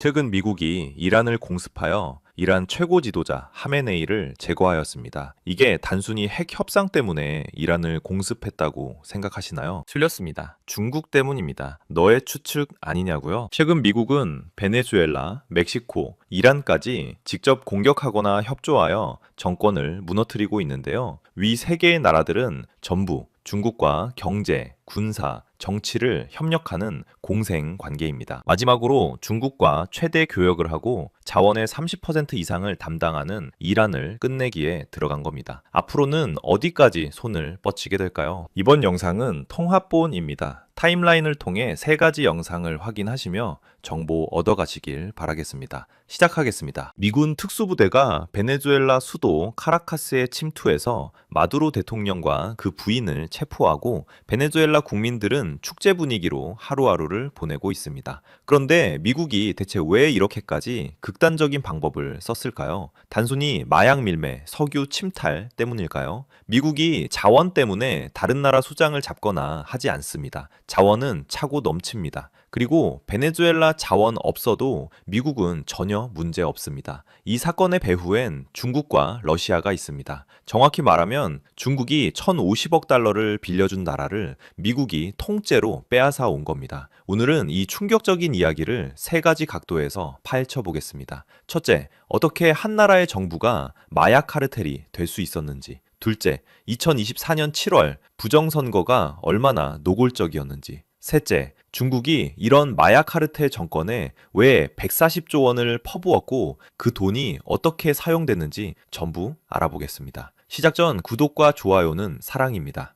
최근 미국이 이란을 공습하여 이란 최고 지도자 하메네이를 제거하였습니다. 이게 단순히 핵 협상 때문에 이란을 공습했다고 생각하시나요? 틀렸습니다. 중국 때문입니다. 너의 추측 아니냐고요? 최근 미국은 베네수엘라, 멕시코, 이란까지 직접 공격하거나 협조하여 정권을 무너뜨리고 있는데요. 위 세 개의 나라들은 전부 중국과 경제, 군사, 정치를 협력하는 공생 관계입니다. 마지막으로 중국과 최대 교역을 하고 자원의 30% 이상을 담당하는 이란을 끝내기에 들어간 겁니다. 앞으로는 어디까지 손을 뻗치게 될까요? 이번 영상은 통합본입니다. 타임라인을 통해 세 가지 영상을 확인하시며 정보 얻어가시길 바라겠습니다. 시작하겠습니다. 미군 특수부대가 베네수엘라 수도 카라카스에 침투해서 마두로 대통령과 그 부인을 체포하고 베네수엘라 국민들은 축제 분위기로 하루하루를 보내고 있습니다. 그런데 미국이 대체 왜 이렇게까지 극단적인 방법을 썼을까요? 단순히 마약 밀매, 석유 침탈 때문일까요? 미국이 자원 때문에 다른 나라 수장을 잡거나 하지 않습니다. 자원은 차고 넘칩니다. 그리고 베네수엘라 자원 없어도 미국은 전혀 문제 없습니다. 이 사건의 배후엔 중국과 러시아가 있습니다. 정확히 말하면 중국이 1,050억 달러를 빌려준 나라를 미국이 통째로 빼앗아 온 겁니다. 오늘은 이 충격적인 이야기를 세 가지 각도에서 파헤쳐 보겠습니다. 첫째, 어떻게 한 나라의 정부가 마약 카르텔이 될 수 있었는지. 둘째, 2024년 7월 부정선거가 얼마나 노골적이었는지. 셋째, 중국이 이런 마약 카르텔 정권에 왜 140조 원을 퍼부었고 그 돈이 어떻게 사용됐는지 전부 알아보겠습니다. 시작 전 구독과 좋아요는 사랑입니다.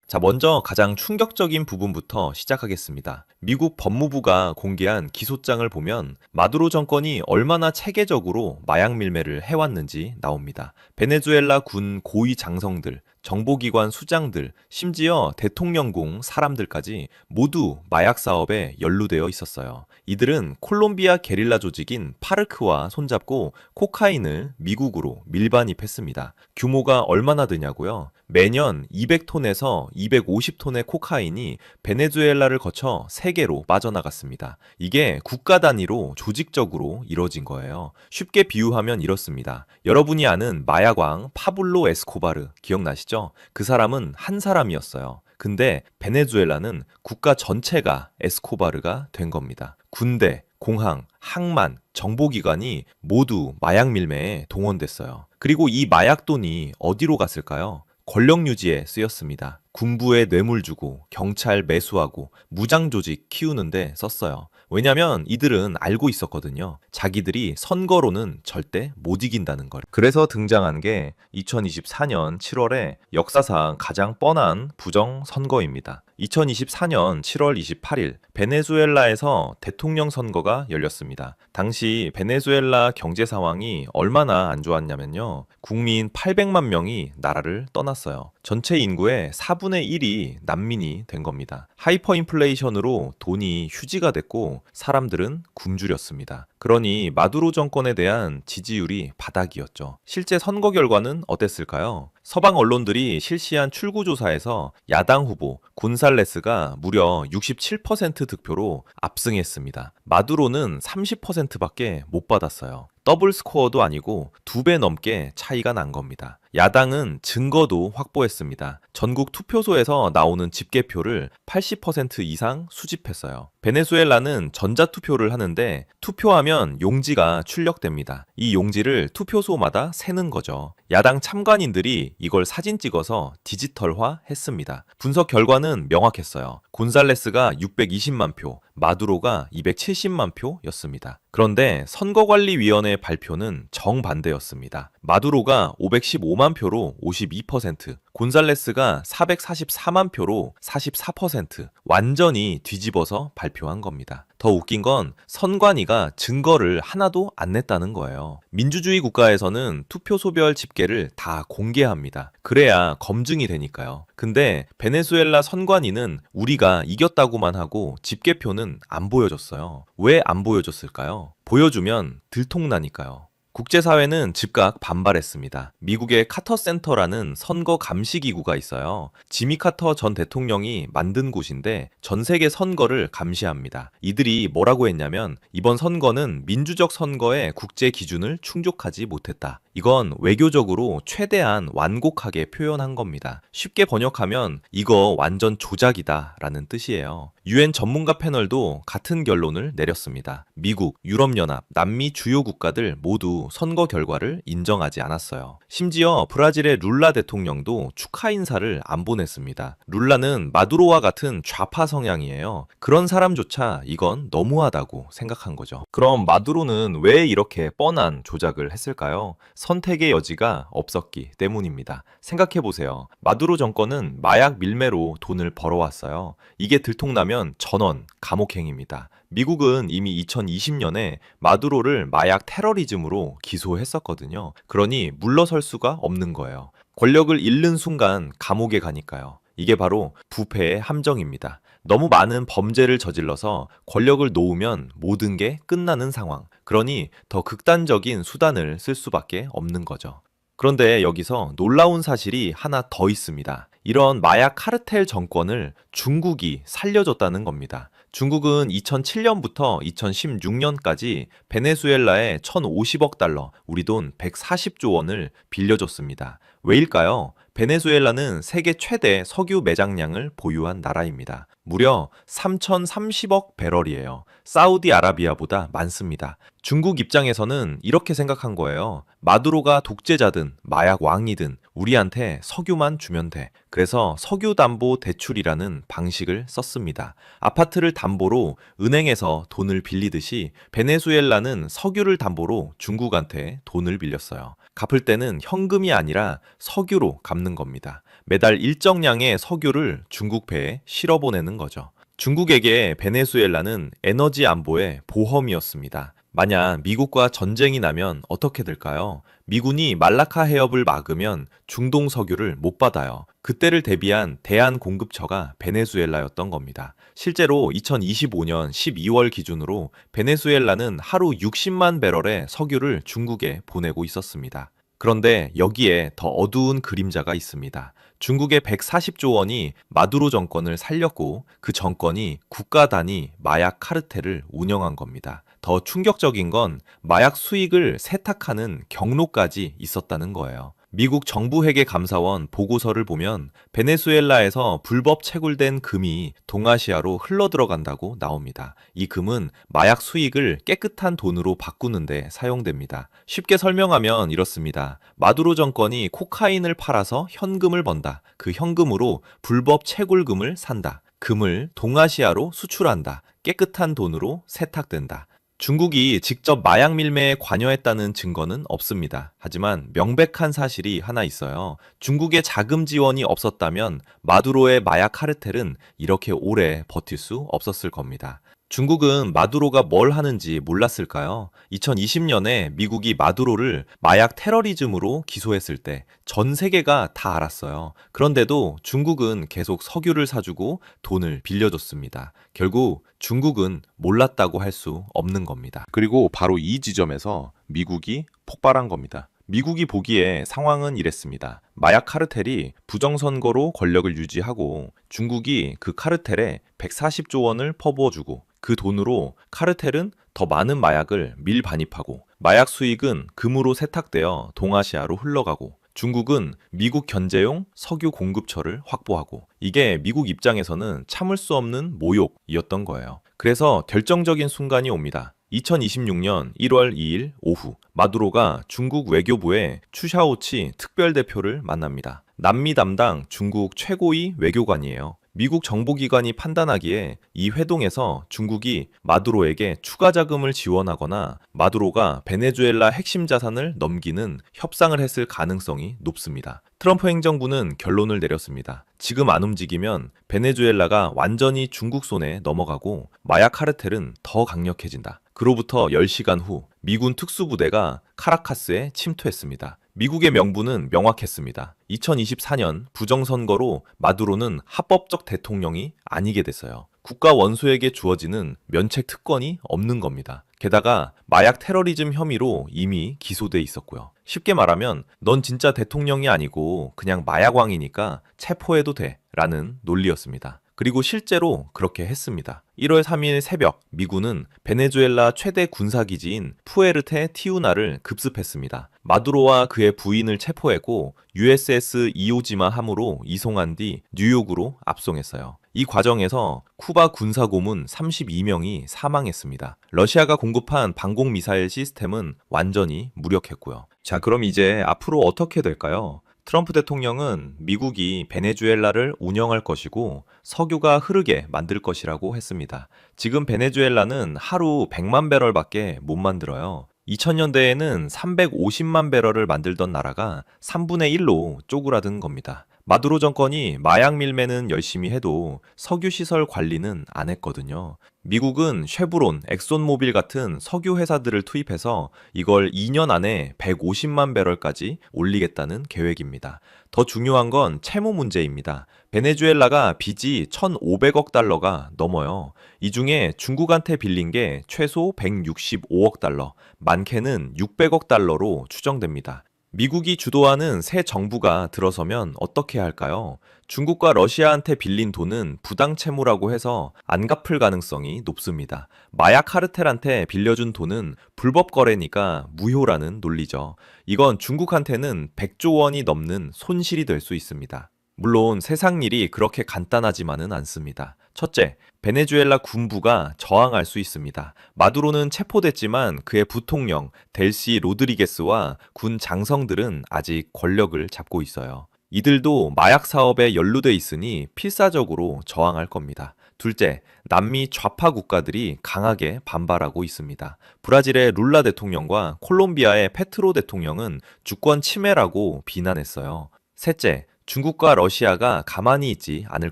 자, 먼저 가장 충격적인 부분부터 시작하겠습니다. 미국 법무부가 공개한 기소장을 보면 마두로 정권이 얼마나 체계적으로 마약 밀매를 해왔는지 나옵니다. 베네수엘라 군 고위 장성들, 정보기관 수장들, 심지어 대통령궁 사람들까지 모두 마약 사업에 연루되어 있었어요. 이들은 콜롬비아 게릴라 조직인 파르크와 손잡고 코카인을 미국으로 밀반입했습니다. 규모가 얼마나 되냐고요? 매년 200톤에서 250톤의 코카인이 베네수엘라를 거쳐 세계로 빠져나갔습니다. 이게 국가 단위로 조직적으로 이뤄진 거예요. 쉽게 비유하면 이렇습니다. 여러분이 아는 마약왕 파블로 에스코바르 기억나시죠? 그 사람은 한 사람이었어요. 근데 베네수엘라는 국가 전체가 에스코바르가 된 겁니다. 군대, 공항, 항만, 정보기관이 모두 마약 밀매에 동원됐어요. 그리고 이 마약 돈이 어디로 갔을까요? 권력 유지에 쓰였습니다. 군부에 뇌물 주고 경찰 매수하고 무장 조직 키우는데 썼어요. 왜냐면 이들은 알고 있었거든요. 자기들이 선거로는 절대 못 이긴다는 걸. 그래서 등장한 게 2024년 7월에 역사상 가장 뻔한 부정 선거입니다. 2024년 7월 28일 베네수엘라에서 대통령 선거가 열렸습니다. 당시 베네수엘라 경제 상황이 얼마나 안 좋았냐면요. 국민 800만 명이 나라를 떠났어요. 전체 인구의 4분의 1이 난민이 된 겁니다. 하이퍼 인플레이션으로 돈이 휴지가 됐고 사람들은 굶주렸습니다. 그러니 마두로 정권에 대한 지지율이 바닥이었죠. 실제 선거 결과는 어땠을까요? 서방 언론들이 실시한 출구조사에서 야당 후보 곤살레스가 무려 67% 득표로 압승했습니다. 마두로는 30%밖에 못 받았어요. 더블 스코어도 아니고 2배 넘게 차이가 난 겁니다. 야당은 증거도 확보했습니다. 전국 투표소에서 나오는 집계표를 80% 이상 수집했어요. 베네수엘라는 전자투표를 하는데 투표하면 용지가 출력됩니다. 이 용지를 투표소마다 세는 거죠. 야당 참관인들이 이걸 사진 찍어서 디지털화 했습니다. 분석 결과는 명확했어요. 곤살레스가 620만 표, 마두로가 270만 표였습니다. 그런데 선거관리위원회 발표는 정반대였습니다. 마두로가 515만 표로 52%, 곤살레스가 444만 표로 44%, 완전히 뒤집어서 발표한 겁니다. 더 웃긴 건 선관위가 증거를 하나도 안 냈다는 거예요. 민주주의 국가에서는 투표소별 집계를 다 공개합니다. 그래야 검증이 되니까요. 근데 베네수엘라 선관위는 우리가 이겼다고만 하고 집계표는 안 보여줬어요. 왜 안 보여줬을까요? 보여주면 들통나니까요. 국제사회는 즉각 반발했습니다. 미국의 카터 센터라는 선거 감시 기구가 있어요. 지미 카터 전 대통령이 만든 곳인데 전 세계 선거를 감시합니다. 이들이 뭐라고 했냐면 이번 선거는 민주적 선거의 국제 기준을 충족하지 못했다. 이건 외교적으로 최대한 완곡하게 표현한 겁니다. 쉽게 번역하면 이거 완전 조작이다 라는 뜻이에요. 유엔 전문가 패널도 같은 결론을 내렸습니다. 미국, 유럽연합, 남미 주요 국가들 모두 선거 결과를 인정하지 않았어요. 심지어 브라질의 룰라 대통령도 축하 인사를 안 보냈습니다. 룰라는 마두로와 같은 좌파 성향이에요. 그런 사람조차 이건 너무하다고 생각한 거죠. 그럼 마두로는 왜 이렇게 뻔한 조작을 했을까요? 선택의 여지가 없었기 때문입니다. 생각해보세요. 마두로 정권은 마약 밀매로 돈을 벌어왔어요. 이게 들통나면 전원 감옥행입니다. 미국은 이미 2020년에 마두로를 마약 테러리즘으로 기소했었거든요. 그러니 물러설 수가 없는 거예요. 권력을 잃는 순간 감옥에 가니까요. 이게 바로 부패의 함정입니다. 너무 많은 범죄를 저질러서 권력을 놓으면 모든 게 끝나는 상황. 그러니 더 극단적인 수단을 쓸 수밖에 없는 거죠. 그런데 여기서 놀라운 사실이 하나 더 있습니다. 이런 마약 카르텔 정권을 중국이 살려줬다는 겁니다. 중국은 2007년부터 2016년까지 베네수엘라에 1,050억 달러, 우리 돈 140조 원을 빌려줬습니다. 왜일까요? 베네수엘라는 세계 최대 석유 매장량을 보유한 나라입니다. 무려 3,030억 배럴이에요. 사우디아라비아보다 많습니다. 중국 입장에서는 이렇게 생각한 거예요. 마두로가 독재자든 마약 왕이든 우리한테 석유만 주면 돼. 그래서 석유 담보 대출이라는 방식을 썼습니다. 아파트를 담보로 은행에서 돈을 빌리듯이 베네수엘라는 석유를 담보로 중국한테 돈을 빌렸어요. 갚을 때는 현금이 아니라 석유로 갚는 겁니다. 매달 일정량의 석유를 중국 배에 실어보내는 거죠. 중국에게 베네수엘라는 에너지 안보의 보험이었습니다. 만약 미국과 전쟁이 나면 어떻게 될까요? 미군이 말라카 해협을 막으면 중동 석유를 못 받아요. 그때를 대비한 대한공급처가 베네수엘라였던 겁니다. 실제로 2025년 12월 기준으로 베네수엘라는 하루 60만 배럴의 석유를 중국에 보내고 있었습니다. 그런데 여기에 더 어두운 그림자가 있습니다. 중국의 140조 원이 마두로 정권을 살렸고 그 정권이 국가 단위 마약 카르텔을 운영한 겁니다. 더 충격적인 건 마약 수익을 세탁하는 경로까지 있었다는 거예요. 미국 정부회계감사원 보고서를 보면 베네수엘라에서 불법 채굴된 금이 동아시아로 흘러들어간다고 나옵니다. 이 금은 마약 수익을 깨끗한 돈으로 바꾸는데 사용됩니다. 쉽게 설명하면 이렇습니다. 마두로 정권이 코카인을 팔아서 현금을 번다. 그 현금으로 불법 채굴금을 산다. 금을 동아시아로 수출한다. 깨끗한 돈으로 세탁된다. 중국이 직접 마약 밀매에 관여했다는 증거는 없습니다. 하지만 명백한 사실이 하나 있어요. 중국의 자금 지원이 없었다면 마두로의 마약 카르텔은 이렇게 오래 버틸 수 없었을 겁니다. 중국은 마두로가 뭘 하는지 몰랐을까요? 2020년에 미국이 마두로를 마약 테러리즘으로 기소했을 때 전 세계가 다 알았어요. 그런데도 중국은 계속 석유를 사주고 돈을 빌려줬습니다. 결국 중국은 몰랐다고 할 수 없는 겁니다. 그리고 바로 이 지점에서 미국이 폭발한 겁니다. 미국이 보기에 상황은 이랬습니다. 마약 카르텔이 부정선거로 권력을 유지하고 중국이 그 카르텔에 140조 원을 퍼부어주고 그 돈으로 카르텔은 더 많은 마약을 밀반입하고 마약 수익은 금으로 세탁되어 동아시아로 흘러가고 중국은 미국 견제용 석유 공급처를 확보하고 이게 미국 입장에서는 참을 수 없는 모욕이었던 거예요. 그래서 결정적인 순간이 옵니다. 2026년 1월 2일 오후 마두로가 중국 외교부의 추샤오치 특별대표를 만납니다. 남미 담당 중국 최고위 외교관이에요. 미국 정보기관이 판단하기에 이 회동에서 중국이 마두로에게 추가 자금을 지원하거나 마두로가 베네수엘라 핵심 자산을 넘기는 협상을 했을 가능성이 높습니다. 트럼프 행정부는 결론을 내렸습니다. 지금 안 움직이면 베네수엘라가 완전히 중국 손에 넘어가고 마약 카르텔은 더 강력해진다. 그로부터 10시간 후 미군 특수부대가 카라카스에 침투했습니다. 미국의 명분은 명확했습니다. 2024년 부정선거로 마두로는 합법적 대통령이 아니게 됐어요. 국가 원수에게 주어지는 면책 특권이 없는 겁니다. 게다가 마약 테러리즘 혐의로 이미 기소돼 있었고요. 쉽게 말하면 넌 진짜 대통령이 아니고 그냥 마약왕이니까 체포해도 돼 라는 논리였습니다. 그리고 실제로 그렇게 했습니다. 1월 3일 새벽 미군은 베네수엘라 최대 군사기지인 푸에르테 티우나를 급습했습니다. 마두로와 그의 부인을 체포했고 USS 이오지마 함으로 이송한 뒤 뉴욕으로 압송했어요. 이 과정에서 쿠바 군사고문 32명이 사망했습니다. 러시아가 공급한 방공미사일 시스템은 완전히 무력했고요. 자, 그럼 이제 앞으로 어떻게 될까요? 트럼프 대통령은 미국이 베네수엘라를 운영할 것이고 석유가 흐르게 만들 것이라고 했습니다. 지금 베네수엘라는 하루 100만 배럴밖에 못 만들어요. 2000년대에는 350만 배럴을 만들던 나라가 3분의 1로 쪼그라든 겁니다. 마두로 정권이 마약 밀매는 열심히 해도 석유 시설 관리는 안 했거든요. 미국은 쉐브론, 엑손모빌 같은 석유 회사들을 투입해서 이걸 2년 안에 150만 배럴까지 올리겠다는 계획입니다. 더 중요한 건 채무 문제입니다. 베네수엘라가 빚이 1,500억 달러가 넘어요. 이 중에 중국한테 빌린 게 최소 165억 달러, 많게는 600억 달러로 추정됩니다. 미국이 주도하는 새 정부가 들어서면 어떻게 할까요? 중국과 러시아한테 빌린 돈은 부당 채무라고 해서 안 갚을 가능성이 높습니다. 마약 카르텔한테 빌려준 돈은 불법 거래니까 무효라는 논리죠. 이건 중국한테는 100조 원이 넘는 손실이 될 수 있습니다. 물론 세상 일이 그렇게 간단하지만은 않습니다. 첫째, 베네수엘라 군부가 저항할 수 있습니다. 마두로는 체포됐지만 그의 부통령 델시 로드리게스와 군 장성들은 아직 권력을 잡고 있어요. 이들도 마약 사업에 연루돼 있으니 필사적으로 저항할 겁니다. 둘째, 남미 좌파 국가들이 강하게 반발하고 있습니다. 브라질의 룰라 대통령과 콜롬비아의 페트로 대통령은 주권 침해라고 비난했어요. 셋째, 중국과 러시아가 가만히 있지 않을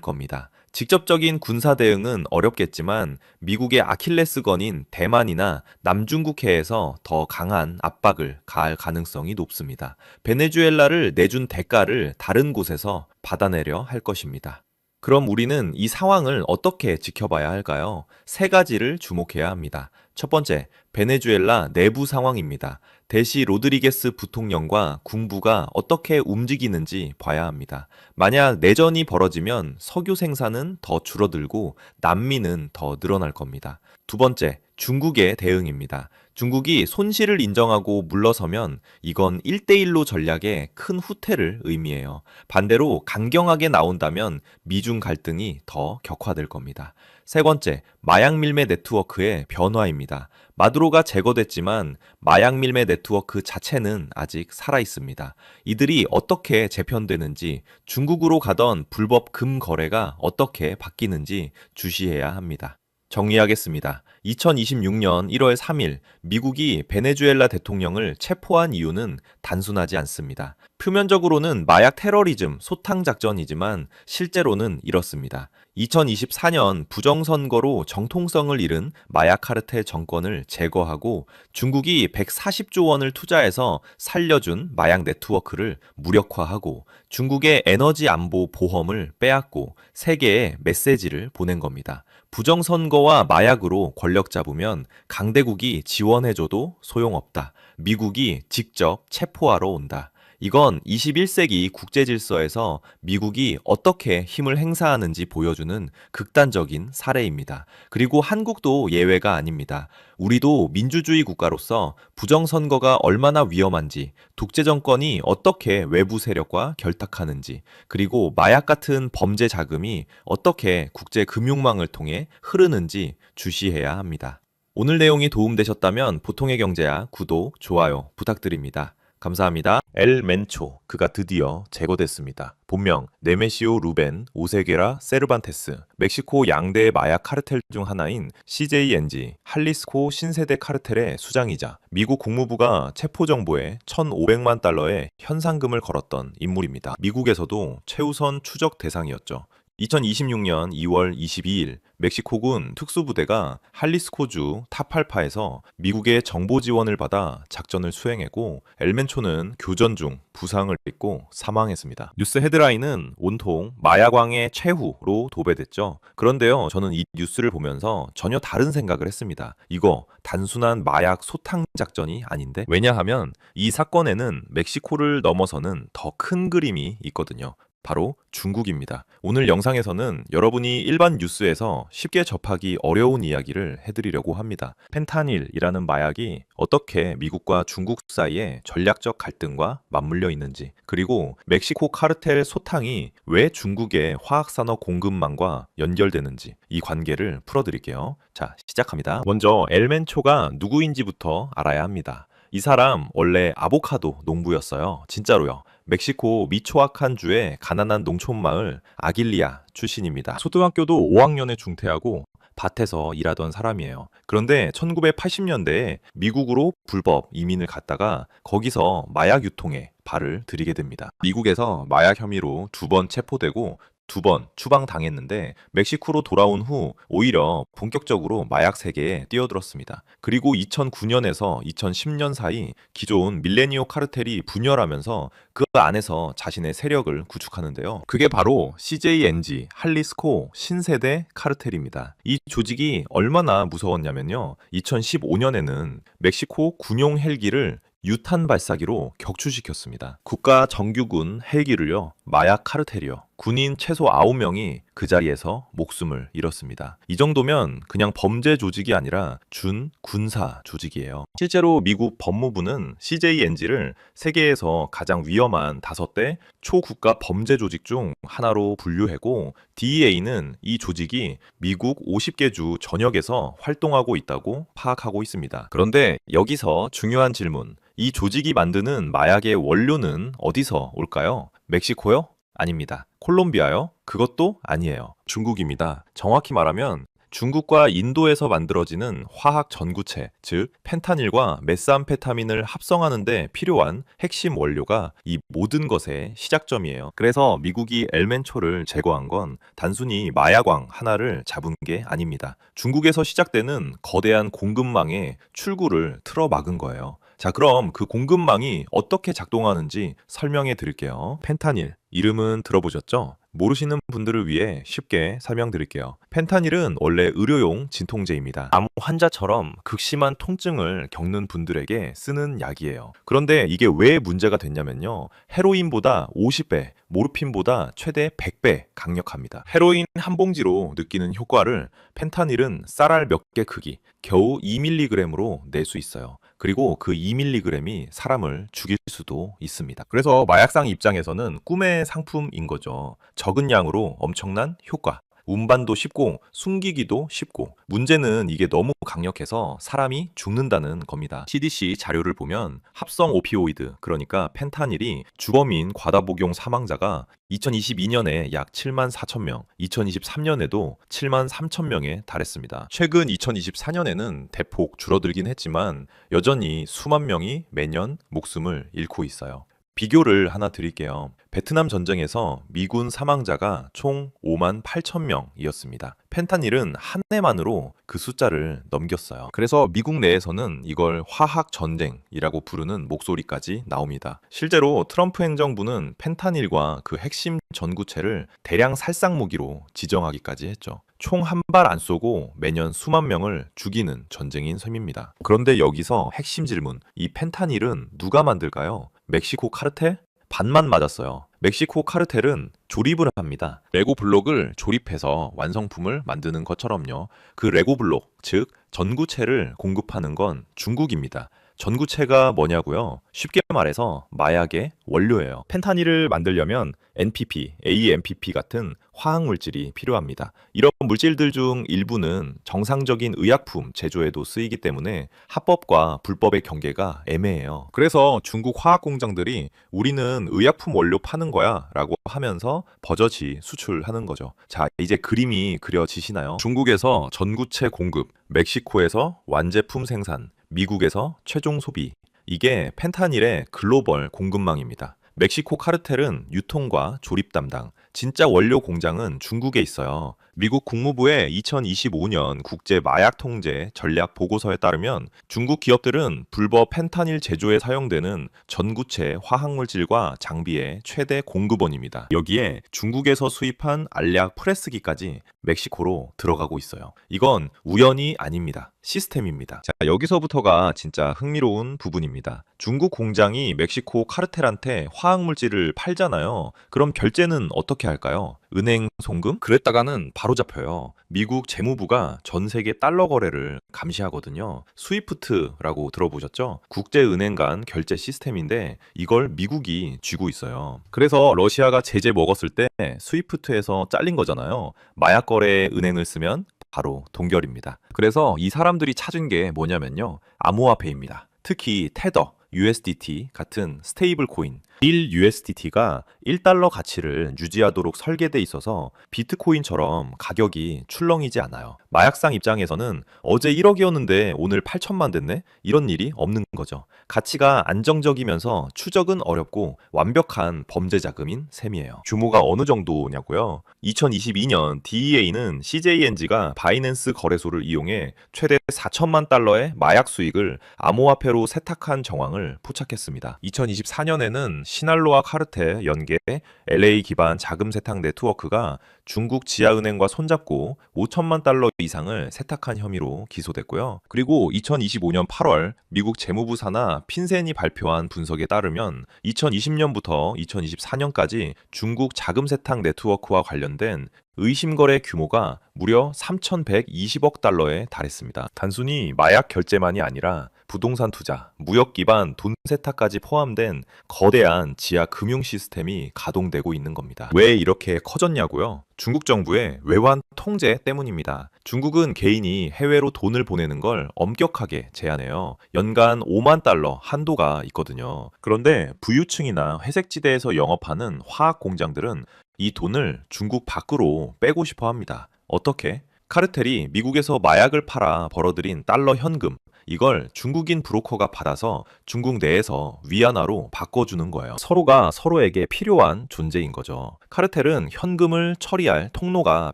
겁니다. 직접적인 군사 대응은 어렵겠지만 미국의 아킬레스건인 대만이나 남중국해에서 더 강한 압박을 가할 가능성이 높습니다. 베네수엘라를 내준 대가를 다른 곳에서 받아내려 할 것입니다. 그럼 우리는 이 상황을 어떻게 지켜봐야 할까요? 세 가지를 주목해야 합니다. 첫 번째, 베네수엘라 내부 상황입니다. 델시 로드리게스 부통령과 군부가 어떻게 움직이는지 봐야 합니다. 만약 내전이 벌어지면 석유 생산은 더 줄어들고 난민은 더 늘어날 겁니다. 두 번째, 중국의 대응입니다. 중국이 손실을 인정하고 물러서면 이건 1대1로 전략의 큰 후퇴를 의미해요. 반대로 강경하게 나온다면 미중 갈등이 더 격화될 겁니다. 세 번째, 마약 밀매 네트워크의 변화입니다. 마두로가 제거됐지만 마약 밀매 네트워크 자체는 아직 살아 있습니다. 이들이 어떻게 재편되는지, 중국으로 가던 불법 금 거래가 어떻게 바뀌는지 주시해야 합니다. 정리하겠습니다. 2026년 1월 3일 미국이 베네수엘라 대통령을 체포한 이유는 단순하지 않습니다. 표면적으로는 마약 테러리즘 소탕 작전이지만 실제로는 이렇습니다. 2024년 부정선거로 정통성을 잃은 마약 카르텔 정권을 제거하고 중국이 140조 원을 투자해서 살려준 마약 네트워크를 무력화하고 중국의 에너지 안보 보험을 빼앗고 세계에 메시지를 보낸 겁니다. 부정선거와 마약으로 권력 잡으면 강대국이 지원해줘도 소용없다. 미국이 직접 체포하러 온다. 이건 21세기 국제질서에서 미국이 어떻게 힘을 행사하는지 보여주는 극단적인 사례입니다. 그리고 한국도 예외가 아닙니다. 우리도 민주주의 국가로서 부정선거가 얼마나 위험한지, 독재정권이 어떻게 외부 세력과 결탁하는지, 그리고 마약 같은 범죄 자금이 어떻게 국제금융망을 통해 흐르는지 주시해야 합니다. 오늘 내용이 도움되셨다면 보통의 경제학 구독, 좋아요 부탁드립니다. 감사합니다. 엘 멘초, 그가 드디어 제거됐습니다. 본명 네메시오 루벤 오세게라 세르반테스, 멕시코 양대 마약 카르텔 중 하나인 CJNG 할리스코 신세대 카르텔의 수장이자 미국 국무부가 체포 정보에 1,500만 달러의 현상금을 걸었던 인물입니다. 미국에서도 최우선 추적 대상이었죠. 2026년 2월 22일 멕시코군 특수부대가 할리스코주 타팔파에서 미국의 정보 지원을 받아 작전을 수행했고 엘멘초는 교전 중 부상을 입고 사망했습니다. 뉴스 헤드라인은 온통 마약왕의 최후로 도배됐죠. 그런데요, 저는 이 뉴스를 보면서 전혀 다른 생각을 했습니다. 이거 단순한 마약 소탕 작전이 아닌데? 왜냐하면 이 사건에는 멕시코를 넘어서는 더 큰 그림이 있거든요. 바로 중국입니다. 오늘 영상에서는 여러분이 일반 뉴스에서 쉽게 접하기 어려운 이야기를 해드리려고 합니다. 펜타닐이라는 마약이 어떻게 미국과 중국 사이에 전략적 갈등과 맞물려 있는지, 그리고 멕시코 카르텔 소탕이 왜 중국의 화학산업 공급망과 연결되는지 이 관계를 풀어드릴게요. 자, 시작합니다. 먼저 엘멘초가 누구인지부터 알아야 합니다. 이 사람 원래 아보카도 농부였어요. 진짜로요. 멕시코 미초아칸 주의 가난한 농촌 마을 아길리아 출신입니다. 초등학교도 5학년에 중퇴하고 밭에서 일하던 사람이에요. 그런데 1980년대에 미국으로 불법 이민을 갔다가 거기서 마약 유통에 발을 들이게 됩니다. 미국에서 마약 혐의로 2번 체포되고 2번 추방당했는데 멕시코로 돌아온 후 오히려 본격적으로 마약 세계에 뛰어들었습니다. 그리고 2009년에서 2010년 사이 기존 밀레니오 카르텔이 분열하면서 그 안에서 자신의 세력을 구축하는데요. 그게 바로 CJNG, 할리스코 신세대 카르텔입니다. 이 조직이 얼마나 무서웠냐면요. 2015년에는 멕시코 군용 헬기를 유탄 발사기로 격추시켰습니다. 국가 정규군 헬기를요, 마약 카르텔이요. 군인 최소 9명이 그 자리에서 목숨을 잃었습니다. 이 정도면 그냥 범죄 조직이 아니라 준 군사 조직이에요. 실제로 미국 법무부는 CJNG를 세계에서 가장 위험한 5대 초국가 범죄 조직 중 하나로 분류했고 DEA는 이 조직이 미국 50개 주 전역에서 활동하고 있다고 파악하고 있습니다. 그런데 여기서 중요한 질문. 이 조직이 만드는 마약의 원료는 어디서 올까요? 멕시코요? 아닙니다. 콜롬비아요? 그것도 아니에요. 중국입니다. 정확히 말하면 중국과 인도에서 만들어지는 화학 전구체, 즉 펜타닐과 메스암페타민을 합성하는 데 필요한 핵심 원료가 이 모든 것의 시작점이에요. 그래서 미국이 엘멘초를 제거한 건 단순히 마약왕 하나를 잡은 게 아닙니다. 중국에서 시작되는 거대한 공급망의 출구를 틀어막은 거예요. 자, 그럼 그 공급망이 어떻게 작동하는지 설명해 드릴게요. 펜타닐, 이름은 들어보셨죠? 모르시는 분들을 위해 쉽게 설명드릴게요. 펜타닐은 원래 의료용 진통제입니다. 암 환자처럼 극심한 통증을 겪는 분들에게 쓰는 약이에요. 그런데 이게 왜 문제가 됐냐면요. 헤로인보다 50배, 모르핀보다 최대 100배 강력합니다. 헤로인 한 봉지로 느끼는 효과를 펜타닐은 쌀알 몇 개 크기, 겨우 2mg으로 낼 수 있어요. 그리고 그 2mg이 사람을 죽일 수도 있습니다. 그래서 마약상 입장에서는 꿈의 상품인 거죠. 적은 양으로 엄청난 효과. 운반도 쉽고 숨기기도 쉽고 문제는 이게 너무 강력해서 사람이 죽는다는 겁니다. CDC 자료를 보면 합성 오피오이드, 그러니까 펜타닐이 주범인 과다복용 사망자가 2022년에 약 7만 4천 명, 2023년에도 7만 3천 명에 달했습니다. 최근 2024년에는 대폭 줄어들긴 했지만 여전히 수만 명이 매년 목숨을 잃고 있어요. 비교를 하나 드릴게요. 베트남 전쟁에서 미군 사망자가 총 5만 8천 명이었습니다. 펜타닐은 한 해만으로 그 숫자를 넘겼어요. 그래서 미국 내에서는 이걸 화학 전쟁이라고 부르는 목소리까지 나옵니다. 실제로 트럼프 행정부는 펜타닐과 그 핵심 전구체를 대량 살상 무기로 지정하기까지 했죠. 총 한 발 안 쏘고 매년 수만 명을 죽이는 전쟁인 셈입니다. 그런데 여기서 핵심 질문, 이 펜타닐은 누가 만들까요? 멕시코 카르텔? 반만 맞았어요. 멕시코 카르텔은 조립을 합니다. 레고 블록을 조립해서 완성품을 만드는 것처럼요. 그 레고 블록, 즉 전구체를 공급하는 건 중국입니다. 전구체가 뭐냐고요? 쉽게 말해서 마약의 원료예요. 펜타닐을 만들려면 NPP, AMPP 같은 화학 물질이 필요합니다. 이런 물질들 중 일부는 정상적인 의약품 제조에도 쓰이기 때문에 합법과 불법의 경계가 애매해요. 그래서 중국 화학 공장들이 우리는 의약품 원료 파는 거야 라고 하면서 버젓이 수출하는 거죠. 자, 이제 그림이 그려지시나요? 중국에서 전구체 공급, 멕시코에서 완제품 생산, 미국에서 최종 소비. 이게 펜타닐의 글로벌 공급망입니다. 멕시코 카르텔은 유통과 조립 담당, 진짜 원료 공장은 중국에 있어요. 미국 국무부의 2025년 국제 마약 통제 전략 보고서에 따르면 중국 기업들은 불법 펜타닐 제조에 사용되는 전구체 화학물질과 장비의 최대 공급원입니다. 여기에 중국에서 수입한 알약 프레스기까지 멕시코로 들어가고 있어요. 이건 우연이 아닙니다. 시스템입니다. 자, 여기서부터가 진짜 흥미로운 부분입니다. 중국 공장이 멕시코 카르텔한테 화학물질을 팔잖아요. 그럼 결제는 어떻게 할까요? 은행 송금? 그랬다가는 바로 잡혀요. 미국 재무부가 전 세계 달러 거래를 감시하거든요. 스위프트라고 들어보셨죠? 국제은행 간 결제 시스템인데 이걸 미국이 쥐고 있어요. 그래서 러시아가 제재 먹었을 때 스위프트에서 잘린 거잖아요. 마약 거래에 은행을 쓰면 바로 동결입니다. 그래서 이 사람들이 찾은 게 뭐냐면요. 암호화폐입니다. 특히 테더, USDT 같은 스테이블 코인 1USDT가 1달러 가치를 유지하도록 설계돼 있어서 비트코인처럼 가격이 출렁이지 않아요. 마약상 입장에서는 어제 1억이었는데 오늘 8천만 됐네? 이런 일이 없는 거죠. 가치가 안정적이면서 추적은 어렵고 완벽한 범죄 자금인 셈이에요. 규모가 어느 정도냐고요? 2022년 DEA는 CJNG가 바이낸스 거래소를 이용해 최대 4천만 달러의 마약 수익을 암호화폐로 세탁한 정황을 포착했습니다. 2024년에는 시날로아 카르텔 연계 LA 기반 자금 세탁 네트워크가 중국 지하은행과 손잡고 5천만 달러 이상을 세탁한 혐의로 기소됐고요. 그리고 2025년 8월 미국 재무부 산하 핀센이 발표한 분석에 따르면 2020년부터 2024년까지 중국 자금 세탁 네트워크와 관련된 의심거래 규모가 무려 3,120억 달러에 달했습니다. 단순히 마약 결제만이 아니라 부동산 투자, 무역 기반 돈 세탁까지 포함된 거대한 지하 금융 시스템이 가동되고 있는 겁니다. 왜 이렇게 커졌냐고요? 중국 정부의 외환 통제 때문입니다. 중국은 개인이 해외로 돈을 보내는 걸 엄격하게 제한해요. 연간 5만 달러 한도가 있거든요. 그런데 부유층이나 회색지대에서 영업하는 화학 공장들은 이 돈을 중국 밖으로 빼고 싶어 합니다. 어떻게? 카르텔이 미국에서 마약을 팔아 벌어들인 달러 현금, 이걸 중국인 브로커가 받아서 중국 내에서 위안화로 바꿔주는 거예요. 서로가 서로에게 필요한 존재인 거죠. 카르텔은 현금을 처리할 통로가